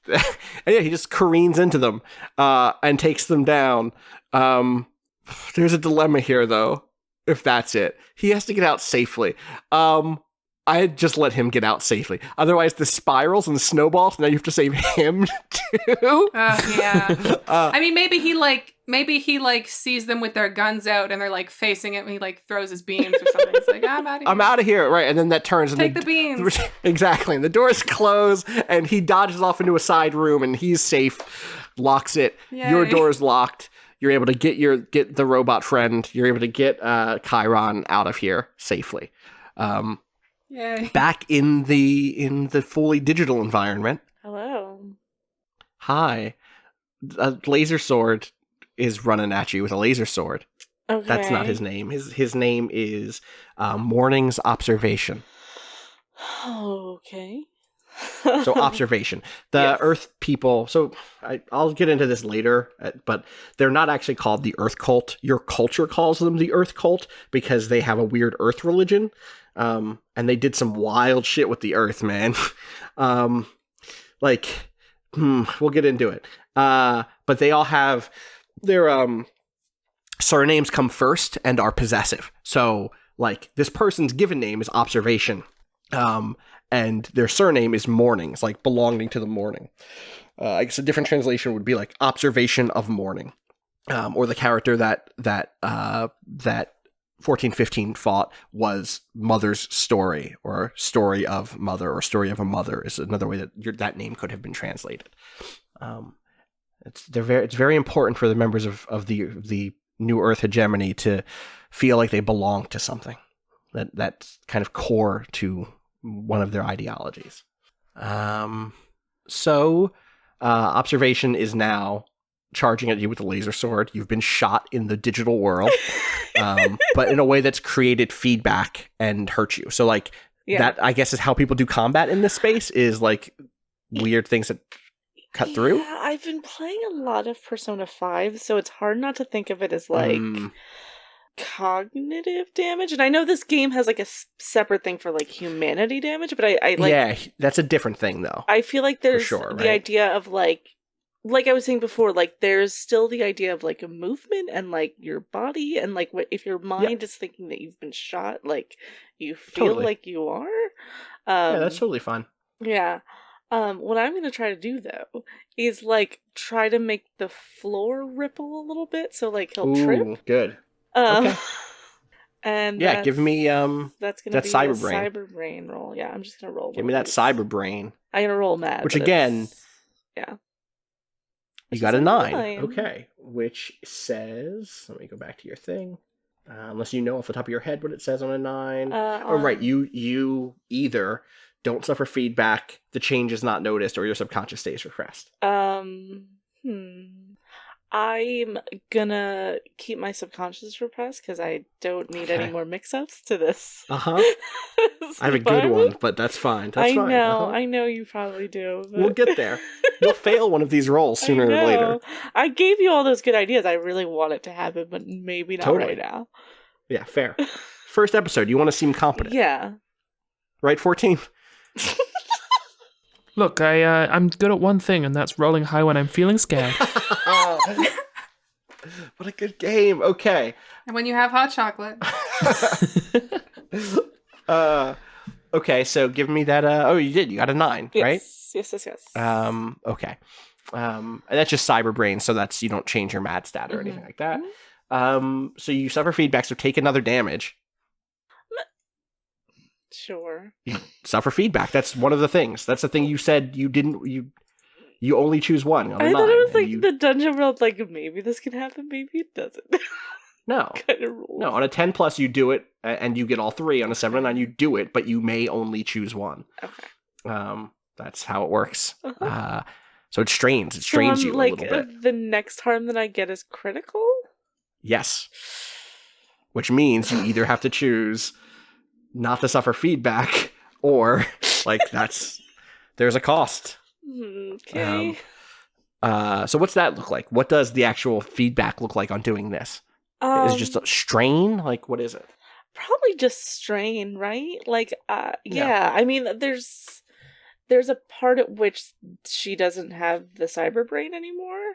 Speaker 1: yeah, he just careens into them and takes them down. There's a dilemma here, though, if that's it. He has to get out safely. I'd just let him get out safely. Otherwise, the spirals and the snowballs, now you have to save him, too.
Speaker 3: Yeah. I mean, maybe he sees them with their guns out and they're, like, facing it and he, like, throws his beams or something. He's like, I'm out of here.
Speaker 1: I'm out of here. Right, and then that turns.
Speaker 3: Take the beans.
Speaker 1: Exactly. And the doors close, and he dodges off into a side room, and he's safe, locks it.
Speaker 3: Yay.
Speaker 1: Your door's locked. You're able to get the robot friend. You're able to get Chiron out of here safely.
Speaker 3: Yay.
Speaker 1: Back in the fully digital environment.
Speaker 4: Hello.
Speaker 1: Hi. A laser sword is running at you with a laser sword.
Speaker 4: Okay.
Speaker 1: That's not his name. His name is Morning's Observation.
Speaker 4: Okay.
Speaker 1: So observation. The
Speaker 4: Yes.
Speaker 1: Earth people. So I'll get into this later, but they're not actually called the Earth cult. Your culture calls them the Earth cult because they have a weird Earth religion, and they did some wild shit with the Earth, man. We'll get into it. But they all have their surnames come first and are possessive. So like this person's given name is Observation. And their surname is Mornings, like belonging to the morning. I guess a different translation would be like Observation of Morning, or the character that 1415 fought was Mother's Story, or Story of Mother, or Story of a Mother is another way that that name could have been translated. It's very important for the members of the New Earth hegemony to feel like they belong to something. That's kind of core to one of their ideologies. So Observation is now charging at you with a laser sword. You've been shot in the digital world, but in a way that's created feedback and hurt you. So like that, I guess, is how people do combat in this space, is like weird things that cut through.
Speaker 4: Yeah, I've been playing a lot of Persona 5, so it's hard not to think of it as like cognitive damage. And I know this game has like a separate thing for like humanity damage, but I like,
Speaker 1: yeah, that's a different thing though.
Speaker 4: I feel like there's
Speaker 1: sure,
Speaker 4: the
Speaker 1: right?
Speaker 4: idea of like I was saying before, like there's still the idea of like a movement and like your body, and like what if your mind is thinking that you've been shot, like you feel like you are.
Speaker 1: Yeah, that's totally fine.
Speaker 4: Yeah. What I'm gonna try to do though is like try to make the floor ripple a little bit, so like he'll trip.
Speaker 1: Good.
Speaker 4: Okay. And
Speaker 1: yeah, give me
Speaker 4: that's gonna be
Speaker 1: cyber
Speaker 4: a
Speaker 1: brain.
Speaker 4: cyber brain roll. Yeah, I'm just gonna roll.
Speaker 1: Give me that cyber brain.
Speaker 4: I'm gonna roll mad.
Speaker 1: Which again,
Speaker 4: yeah.
Speaker 1: You got a 9. Okay. Which says, let me go back to your thing. Unless you know off the top of your head what it says on a 9. Right. You either don't suffer feedback, the change is not noticed, or your subconscious stays repressed.
Speaker 4: I'm gonna keep my subconscious repressed because I don't need any more mix-ups to this.
Speaker 1: I have a good one, but that's fine. That's fine.
Speaker 4: I know you probably do. But...
Speaker 1: We'll get there. You'll fail one of these rolls sooner or later.
Speaker 4: I gave you all those good ideas. I really want it to happen, but maybe not right now.
Speaker 1: Yeah, fair. First episode, you want to seem competent.
Speaker 4: Yeah.
Speaker 1: Right, 14?
Speaker 2: Look, I'm good at one thing, and that's rolling high when I'm feeling scared.
Speaker 1: What a good game. Okay.
Speaker 3: And when you have hot chocolate.
Speaker 1: Okay, so give me that. Oh, you did. You got a 9, right?
Speaker 4: Yes.
Speaker 1: Okay. And that's just cyber brain, so that's you don't change your mad stat or anything like that. So you suffer feedback, so take another damage.
Speaker 4: Sure.
Speaker 1: You suffer feedback. That's one of the things. That's the thing you said you didn't. You only choose one. On a
Speaker 4: I
Speaker 1: 9,
Speaker 4: thought it was
Speaker 1: and
Speaker 4: like the dungeon world. Like maybe this can happen, maybe it doesn't.
Speaker 1: No.
Speaker 4: Kind of rules.
Speaker 1: No, on a 10 plus you do it, and you get all 3. On a 7 and 9 you do it, but you may only choose one.
Speaker 4: Okay.
Speaker 1: That's how it works.
Speaker 4: Uh-huh.
Speaker 1: So it strains. It strains you a little bit.
Speaker 4: The next harm that I get is critical?
Speaker 1: Yes. Which means you either have to choose not to suffer feedback, or there's a cost.
Speaker 4: Okay.
Speaker 1: So what's that look like? What does the actual feedback look like on doing this? Is it just a strain? Like, what is it?
Speaker 4: Probably just strain, right? Like,
Speaker 1: Yeah.
Speaker 4: yeah. I mean, there's a part at which she doesn't have the cyber brain anymore.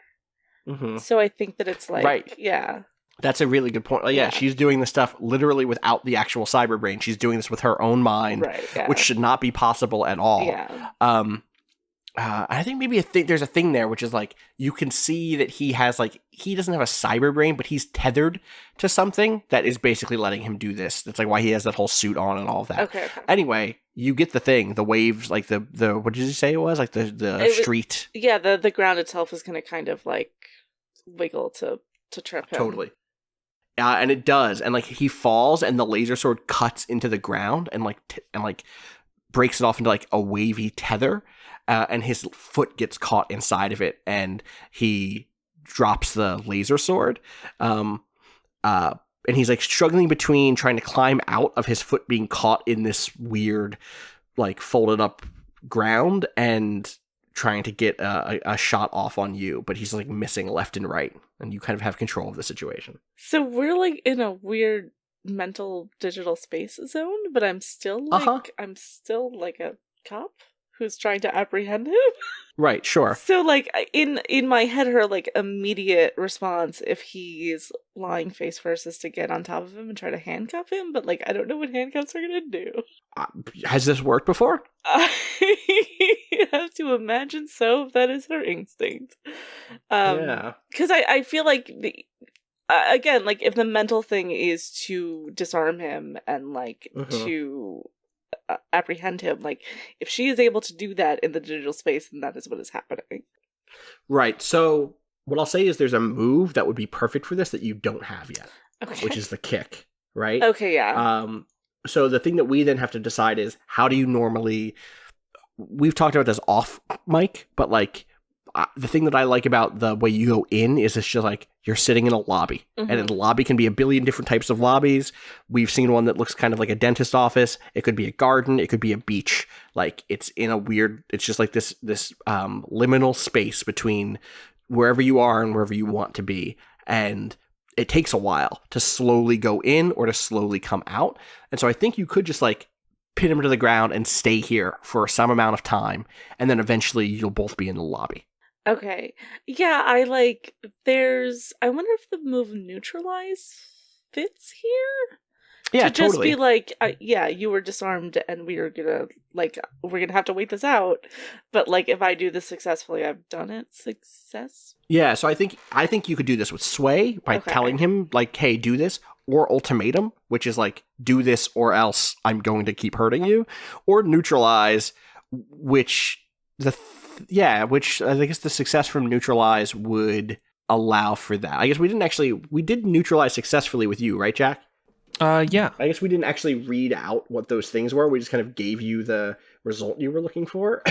Speaker 1: Mm-hmm.
Speaker 4: So I think that it's like,
Speaker 1: Right.
Speaker 4: Yeah.
Speaker 1: That's a really good point. Yeah, she's doing this stuff literally without the actual cyber brain. She's doing this with her own mind,
Speaker 4: Right. Yeah.
Speaker 1: which should not be possible at all.
Speaker 4: Yeah.
Speaker 1: I think maybe there's a thing there, which is like you can see that he doesn't have a cyber brain, but he's tethered to something that is basically letting him do this. That's like why he has that whole suit on and all of that.
Speaker 4: Okay.
Speaker 1: Anyway, you get the thing, the waves, like the what did you say it was? Like the street.
Speaker 4: Yeah, the ground itself is going to kind of like wiggle to trip him.
Speaker 1: Totally. And it does, and like he falls, and the laser sword cuts into the ground, and breaks it off into like a wavy tether, and his foot gets caught inside of it, and he drops the laser sword, and he's like struggling between trying to climb out of his foot being caught in this weird, like folded up ground, and trying to get a shot off on you, but he's like missing left and right, and you kind of have control of the situation.
Speaker 4: So we're like in a weird mental digital space zone, but I'm still like a cop who's trying to apprehend him.
Speaker 1: Right, sure.
Speaker 4: So like in my head, her like immediate response if he's lying face first is to get on top of him and try to handcuff him, but like I don't know what handcuffs are gonna do.
Speaker 1: Has this worked before?
Speaker 4: I have to imagine so, if that is her instinct.
Speaker 1: Yeah.
Speaker 4: Because I feel like again, like if the mental thing is to disarm him and like to apprehend him, like if she is able to do that in the digital space, then that is what is happening.
Speaker 1: Right. So what I'll say is there's a move that would be perfect for this that you don't have yet,
Speaker 4: Okay.
Speaker 1: which is the kick. Right.
Speaker 4: Okay. Yeah.
Speaker 1: So the thing that we then have to decide is how do you normally. We've talked about this off mic, but like the thing that I like about the way you go in is it's just like you're sitting in a lobby, and the lobby can be a billion different types of lobbies. We've seen one that looks kind of like a dentist office. It could be a garden. It could be a beach. Like it's in a weird. It's just like this liminal space between wherever you are and wherever you want to be, and it takes a while to slowly go in or to slowly come out. And so I think you could just like pin him to the ground and stay here for some amount of time, and then eventually you'll both be in the lobby.
Speaker 4: Okay. Yeah, I wonder if the move neutralize fits here?
Speaker 1: Yeah,
Speaker 4: to just
Speaker 1: totally.
Speaker 4: be like, yeah, you were disarmed and we're gonna have to wait this out. But like, if I do this successfully, I've done it success.
Speaker 1: Yeah, so I think you could do this with sway by telling him like, hey, do this, or ultimatum, which is like, do this or else I'm going to keep hurting you, or neutralize, which I guess the success from neutralize would allow for that. I guess we did neutralize successfully with you, right, Jack?
Speaker 2: Yeah.
Speaker 1: I guess we didn't actually read out what those things were. We just kind of gave you the result you were looking for.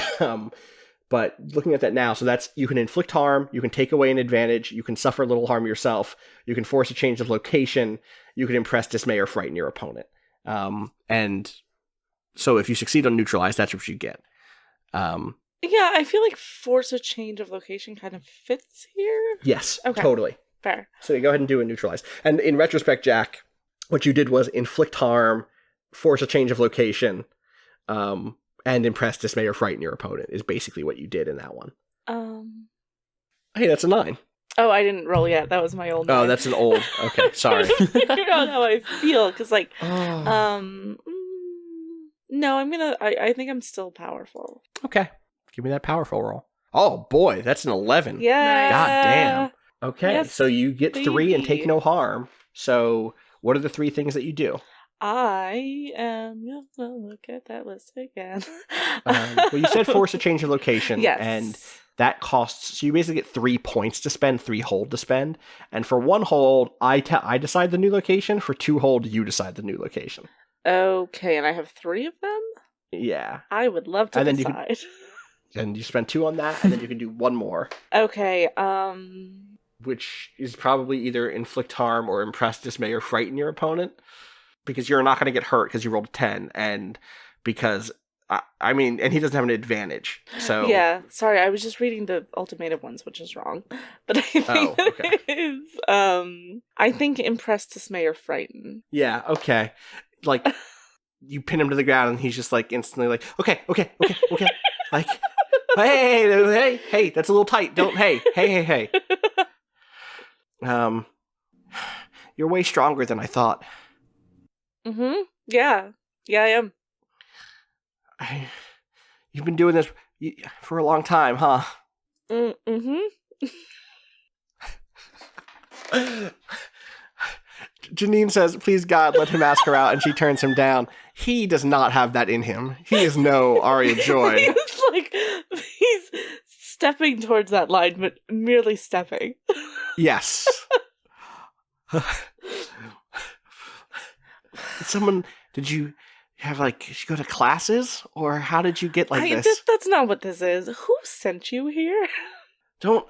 Speaker 1: But looking at that now, so that's, you can inflict harm, you can take away an advantage, you can suffer a little harm yourself, you can force a change of location, you can impress, dismay, or frighten your opponent. And so if you succeed on neutralize, that's what you get.
Speaker 4: Yeah, I feel like force a change of location kind of fits here.
Speaker 1: Yes,
Speaker 4: Okay.
Speaker 1: Totally.
Speaker 4: Fair.
Speaker 1: So you go ahead and do a neutralize. And in retrospect, Jack, what you did was inflict harm, force a change of location, and impress, dismay, or frighten your opponent is basically what you did in that one. Hey, that's a 9.
Speaker 4: Oh, I didn't roll yet. That was my old 9.
Speaker 1: Oh, that's an old. Okay, sorry.
Speaker 4: I don't know how I feel, because like,
Speaker 2: Oh.
Speaker 4: mm, No, I think I'm still powerful.
Speaker 1: Okay. Give me that powerful roll. Oh, boy. That's an 11.
Speaker 4: Yeah.
Speaker 1: God damn. Okay.
Speaker 4: Yes,
Speaker 1: so you get 3 and take
Speaker 4: baby.
Speaker 1: no harm. So what are the 3 things that you do?
Speaker 4: I am gonna look at that list again.
Speaker 1: Well, you said force to change your location.
Speaker 4: Yes.
Speaker 1: And that costs, so you basically get 3 points to spend, 3 hold to spend. And for 1 hold, I decide the new location. For 2 hold, you decide the new location.
Speaker 4: Okay, and I have 3 of them?
Speaker 1: Yeah.
Speaker 4: I would love to
Speaker 1: And then
Speaker 4: decide.
Speaker 1: And you spend 2 on that, and then you can do 1 more.
Speaker 4: Okay,
Speaker 1: Which is probably either inflict harm or impress, dismay, or frighten your opponent. Because you're not going to get hurt because you rolled a 10, and because, and he doesn't have an advantage, so...
Speaker 4: Yeah, sorry, I was just reading the ultimatum ones, which is wrong. But I think
Speaker 1: okay.
Speaker 4: it is, I think impress, dismay, or frighten.
Speaker 1: Yeah, okay. Like, you pin him to the ground, and he's just, like, instantly like, okay. Like, hey, that's a little tight, don't, hey. You're way stronger than I thought.
Speaker 4: Mm-hmm. Yeah, I am.
Speaker 1: You've been doing this for a long time, huh?
Speaker 4: Mm-hmm.
Speaker 1: Janine says, please God, let him ask her out, and she turns him down. He does not have that in him. He is no Arya Joy.
Speaker 4: He's stepping towards that line, but merely stepping.
Speaker 1: Yes. Did you go to classes? Or how did you get this?
Speaker 4: That's not what this is. Who sent you here?
Speaker 1: Don't,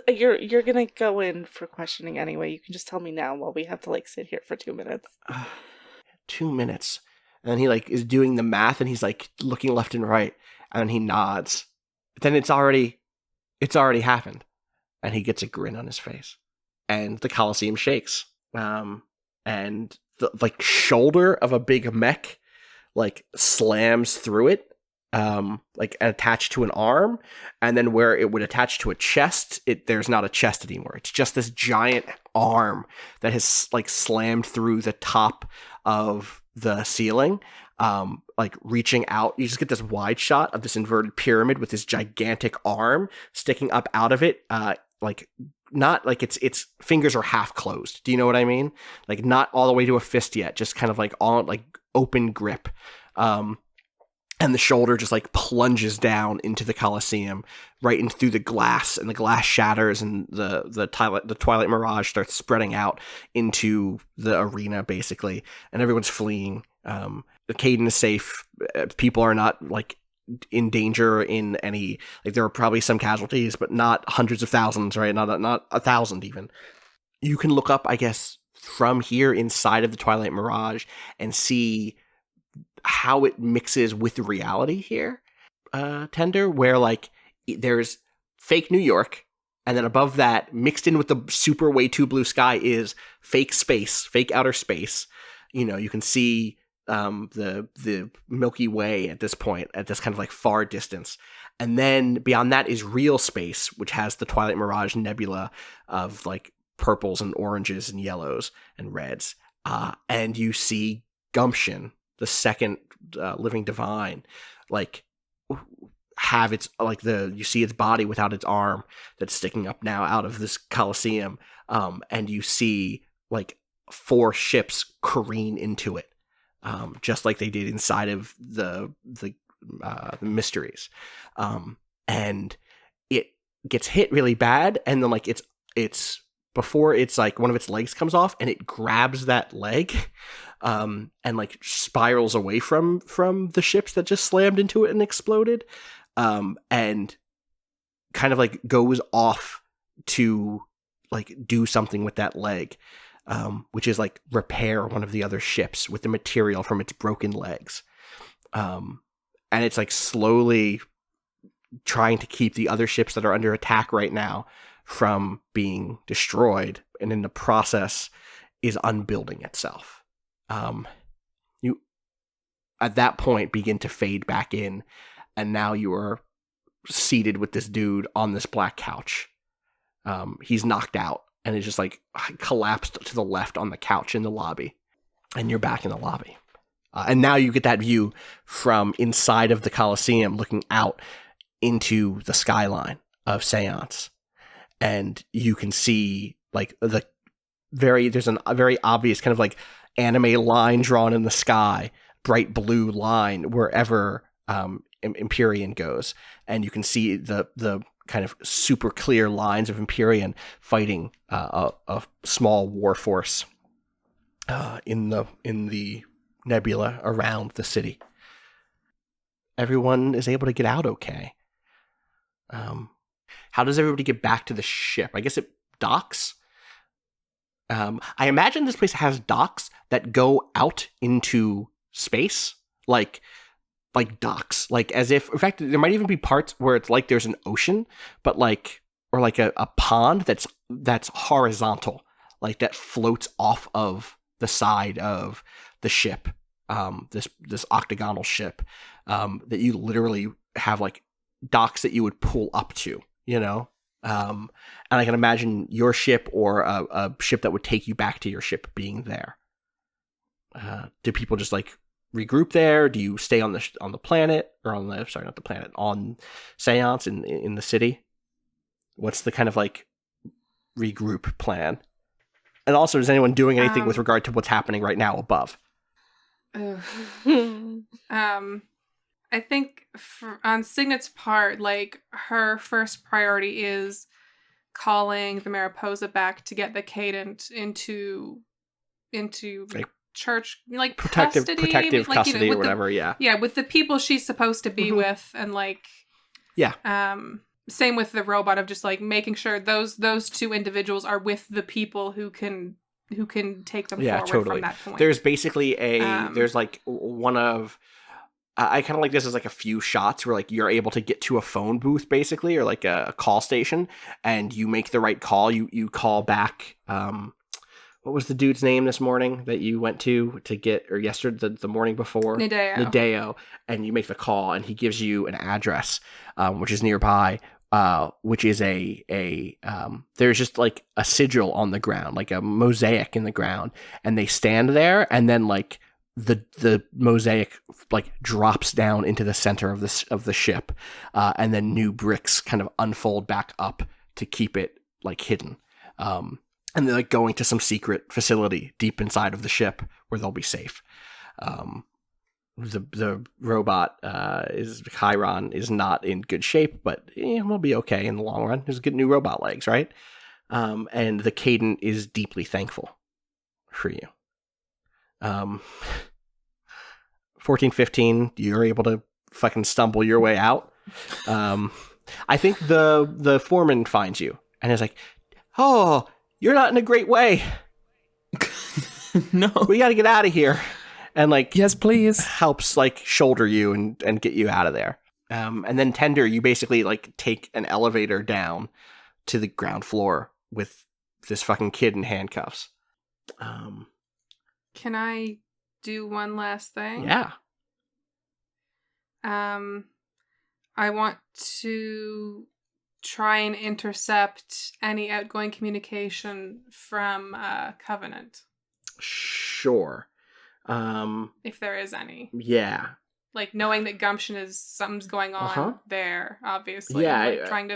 Speaker 4: You're gonna go in for questioning anyway. You can just tell me now while we have to, sit here for 2 minutes.
Speaker 1: 2 minutes. And he, is doing the math, and he's, looking left and right, and he nods. Then it's already happened. And he gets a grin on his face. And the Coliseum shakes. And the shoulder of a big mech slams through it, attached to an arm, and then where it would attach to a chest, there's not a chest anymore. It's just this giant arm that has slammed through the top of the ceiling, reaching out. You just get this wide shot of this inverted pyramid with this gigantic arm sticking up out of it, not its fingers are half closed. Do you know what I mean? Not all the way to a fist yet, just kind of on open grip. And the shoulder just plunges down into the Coliseum, right in through the glass, and the glass shatters, and the Twilight Mirage starts spreading out into the arena, basically, and everyone's fleeing. The Caden is safe. People are not in danger in any, there are probably some casualties, but not hundreds of thousands, right? Not 1,000 even. You can look up, I guess, from here inside of the Twilight Mirage and see how it mixes with reality here, Tender, where there's fake New York, and then above that, mixed in with the super way too blue sky, is fake space, fake outer space. You can see the Milky Way at this point, at this kind of far distance. And then beyond that is real space, which has the Twilight Mirage nebula of purples and oranges and yellows and reds. And you see Gumption, the second living divine, have its you see its body without its arm that's sticking up now out of this Coliseum. And you see 4 ships careen into it. Just like they did inside of the mysteries. And it gets hit really bad, and then it's before it's one of its legs comes off, and it grabs that leg, and spirals away from the ships that just slammed into it and exploded, and kind of goes off to do something with that leg. Which is repair one of the other ships with the material from its broken legs. And it's slowly trying to keep the other ships that are under attack right now from being destroyed, and in the process is unbuilding itself. You at that point begin to fade back in, and now you are seated with this dude on this black couch. He's knocked out and is just collapsed to the left on the couch in the lobby, and you're back in the lobby. And now you get that view from inside of the Coliseum looking out into the skyline of Seance. And you can see like there's a very obvious kind of like anime line drawn in the sky, bright blue line wherever Empyrean goes. And you can see the kind of super clear lines of Empyrean fighting a small war force in the nebula around the city. Everyone is able to get out okay. How does everybody get back to the ship? I guess it docks. I imagine this place has docks that go out into space, like docks, like as if, in fact, there might even be parts where it's like there's an ocean, but like, or like a pond that's horizontal, like that floats off of the side of the ship, this octagonal ship, that you literally have like docks that you would pull up to, you know? And I can imagine your ship or a ship that would take you back to your ship being there. Do people just like regroup there? Do you stay on the planet, or on Seance in the city? What's the kind of like regroup plan? And also, is anyone doing anything with regard to what's happening right now above?
Speaker 3: I think on Signet's part, like her first priority is calling the Mariposa back to get the Cadent into
Speaker 1: Like,
Speaker 3: church, like
Speaker 1: protective
Speaker 3: like,
Speaker 1: custody, or
Speaker 3: with
Speaker 1: whatever.
Speaker 3: yeah, with the people she's supposed to be with, and like same with the robot of just like making sure those two individuals are with the people who can take them forward
Speaker 1: totally.
Speaker 3: from that point.
Speaker 1: There's basically there's like one of I kind of like this as like a few shots where like you're able to get to a phone booth basically, or like a call station, and you make the right call. You call back. What was the dude's name this morning that you went to get, or yesterday, the morning before? Nadeo. And you make the call, and he gives you an address, which is nearby, which is there's just like a sigil on the ground, like a mosaic in the ground, and they stand there, and then like the mosaic like drops down into the center of the ship, and then new bricks kind of unfold back up to keep it like hidden. And they're like going to some secret facility deep inside of the ship where they'll be safe. The robot Chiron is not in good shape, but we'll be okay in the long run. There's good new robot legs, right? And the Cadent is deeply thankful for you. 14-15, you're able to fucking stumble your way out. I think the foreman finds you and is like, "Oh, you're not in a great way.
Speaker 2: No.
Speaker 1: We got to get out of here." And like,
Speaker 2: yes, please,
Speaker 1: helps like shoulder you and get you out of there. And then Tender, you basically like take an elevator down to the ground floor with this fucking kid in handcuffs.
Speaker 3: Can I do one last thing?
Speaker 1: Yeah.
Speaker 3: I want to try and intercept any outgoing communication from Covenant.
Speaker 1: Sure.
Speaker 3: If there is any.
Speaker 1: Yeah.
Speaker 3: Like knowing that Gumption is something's going on there, obviously.
Speaker 1: Yeah.
Speaker 3: Like trying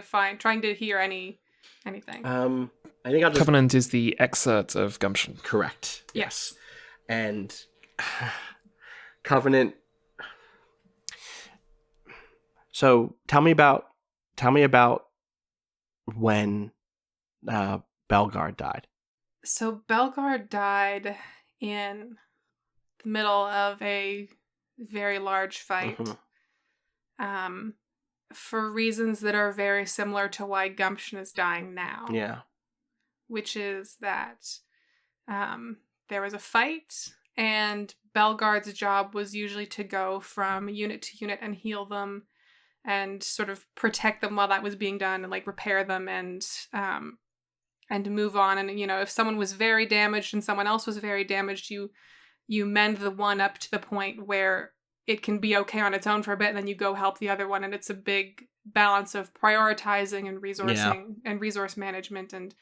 Speaker 3: to hear anything.
Speaker 1: I think I'll just...
Speaker 2: Covenant is the excerpt of Gumption.
Speaker 1: Correct.
Speaker 3: Yes.
Speaker 1: And Covenant. So tell me about when Belgard died.
Speaker 3: So Belgard died in the middle of a very large fight.
Speaker 1: Mm-hmm.
Speaker 3: For reasons that are very similar to why Gumption is dying now.
Speaker 1: Yeah.
Speaker 3: Which is that there was a fight, and Belgard's job was usually to go from unit to unit and heal them and sort of protect them while that was being done, and like repair them and move on. And if someone was very damaged and someone else was very damaged, you mend the one up to the point where it can be okay on its own for a bit, and then you go help the other one. And it's a big balance of prioritizing and resourcing and resource management. And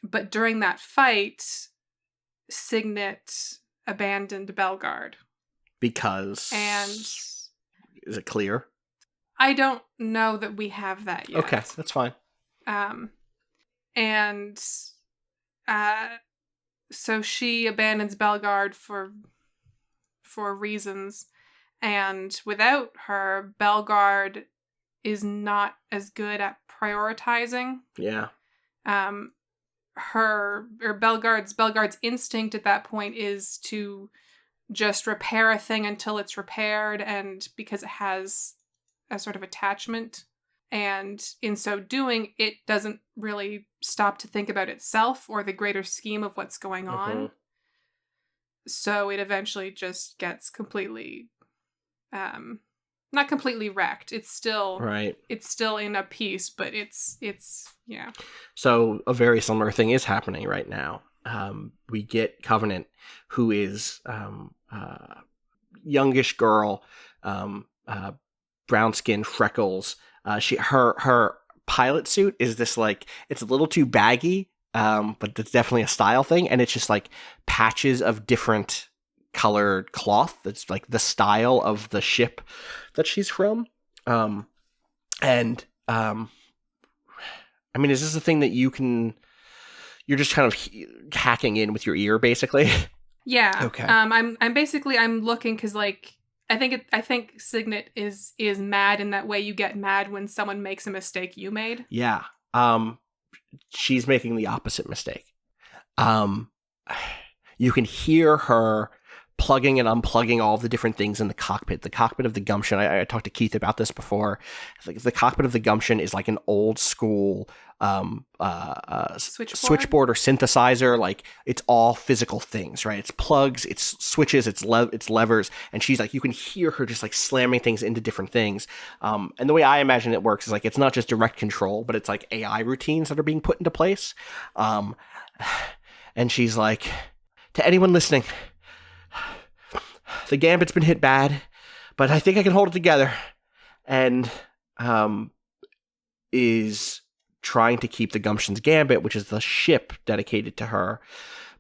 Speaker 3: but during that fight, Signet abandoned Belgard.
Speaker 1: Because...
Speaker 3: And
Speaker 1: is it clear?
Speaker 3: I don't know that we have that yet.
Speaker 1: Okay, that's fine.
Speaker 3: And so she abandons Belgard for reasons, and without her, Belgard is not as good at prioritizing.
Speaker 1: Yeah.
Speaker 3: Belgard's instinct at that point is to just repair a thing until it's repaired, and because it has a sort of attachment, and in so doing, it doesn't really stop to think about itself or the greater scheme of what's going on. So it eventually just gets completely, not completely wrecked. It's still It's still in a piece, but it's yeah.
Speaker 1: So a very similar thing is happening right now. We get Covenant, who is youngish girl, brown skin, freckles. Her pilot suit is this like, it's a little too baggy, but it's definitely a style thing, and it's just like patches of different colored cloth. That's like the style of the ship that she's from. I mean, is this a thing that you're just kind of hacking in with your ear, basically?
Speaker 3: Yeah.
Speaker 1: Okay.
Speaker 3: I'm looking because like I think Signet is mad in that way you get mad when someone makes a mistake you made.
Speaker 1: Yeah. She's making the opposite mistake. You can hear her plugging and unplugging all the different things in the cockpit. The cockpit of the Gumption, I talked to Keith about this before. The cockpit of the Gumption is like an old school switchboard or synthesizer. Like, it's all physical things, right? It's plugs, it's switches, it's levers, and she's like, you can hear her just like slamming things into different things. And the way I imagine it works is like, it's not just direct control, but it's like AI routines that are being put into place. And she's like, to anyone listening, the Gambit's been hit bad, but I think I can hold it together. And is trying to keep the Gumption's Gambit, which is the ship dedicated to her,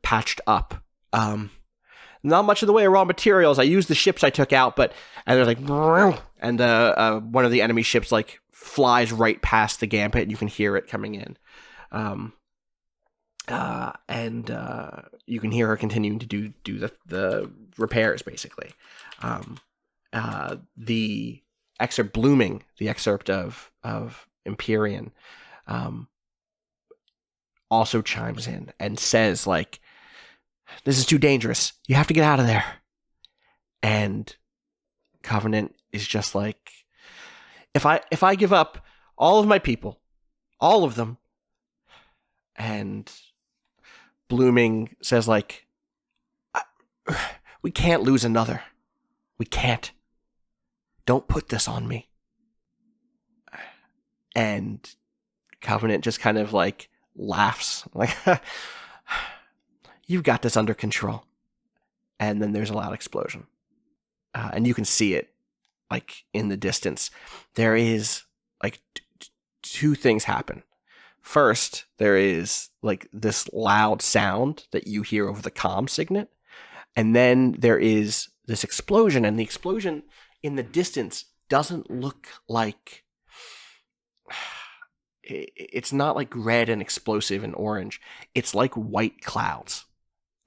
Speaker 1: patched up. Not much in the way of raw materials. I used the ships I took out, and they're like, and one of the enemy ships like flies right past the Gambit, and you can hear it coming in. And you can hear her continuing to do the repairs, basically. The excerpt Blooming, the excerpt of Empyrean, also chimes in and says, like, this is too dangerous. You have to get out of there. And Covenant is just like, if I give up all of my people, all of them, and Blooming says, like, we can't lose another. We can't. Don't put this on me. And Covenant just kind of like laughs, like, you've got this under control. And then there's a loud explosion. And you can see it like in the distance. There is like two things happen. First, there is like this loud sound that you hear over the comm Signet. And then there is this explosion, and the explosion in the distance doesn't look like, it's not like red and explosive and orange. It's like white clouds,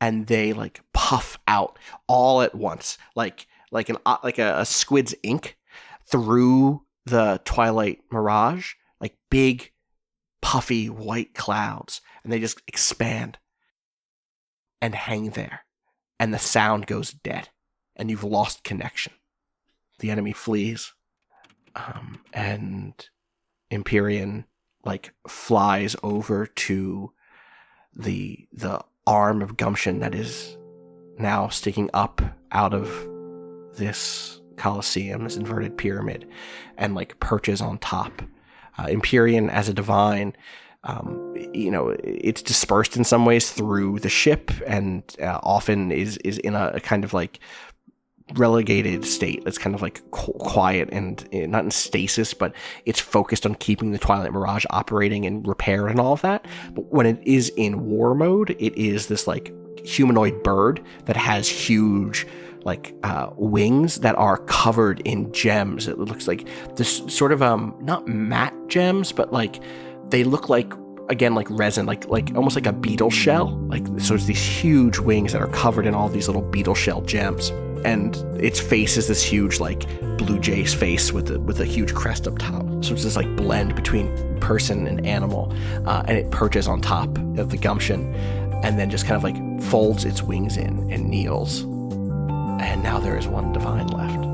Speaker 1: and they like puff out all at once, like a squid's ink through the Twilight Mirage, like big puffy white clouds, and they just expand and hang there, and the sound goes dead, and you've lost connection. The enemy flees, and Empyrean like flies over to the arm of Gumption that is now sticking up out of this coliseum, this inverted pyramid, and like perches on top. Empyrean, as a divine, it's dispersed in some ways through the ship, and often is in a kind of like relegated state that's kind of like quiet and not in stasis, but it's focused on keeping the Twilight Mirage operating and repair and all of that. But when it is in war mode, it is this like humanoid bird that has huge wings that are covered in gems. It looks like this sort of not matte gems, but they look like, again, like resin, like almost like a beetle shell. So it's these huge wings that are covered in all these little beetle shell gems, and its face is this huge blue jay's face with a huge crest up top. So it's this blend between person and animal, and it perches on top of the gumption, and then just kind of folds its wings in and kneels. And now there is one divine left.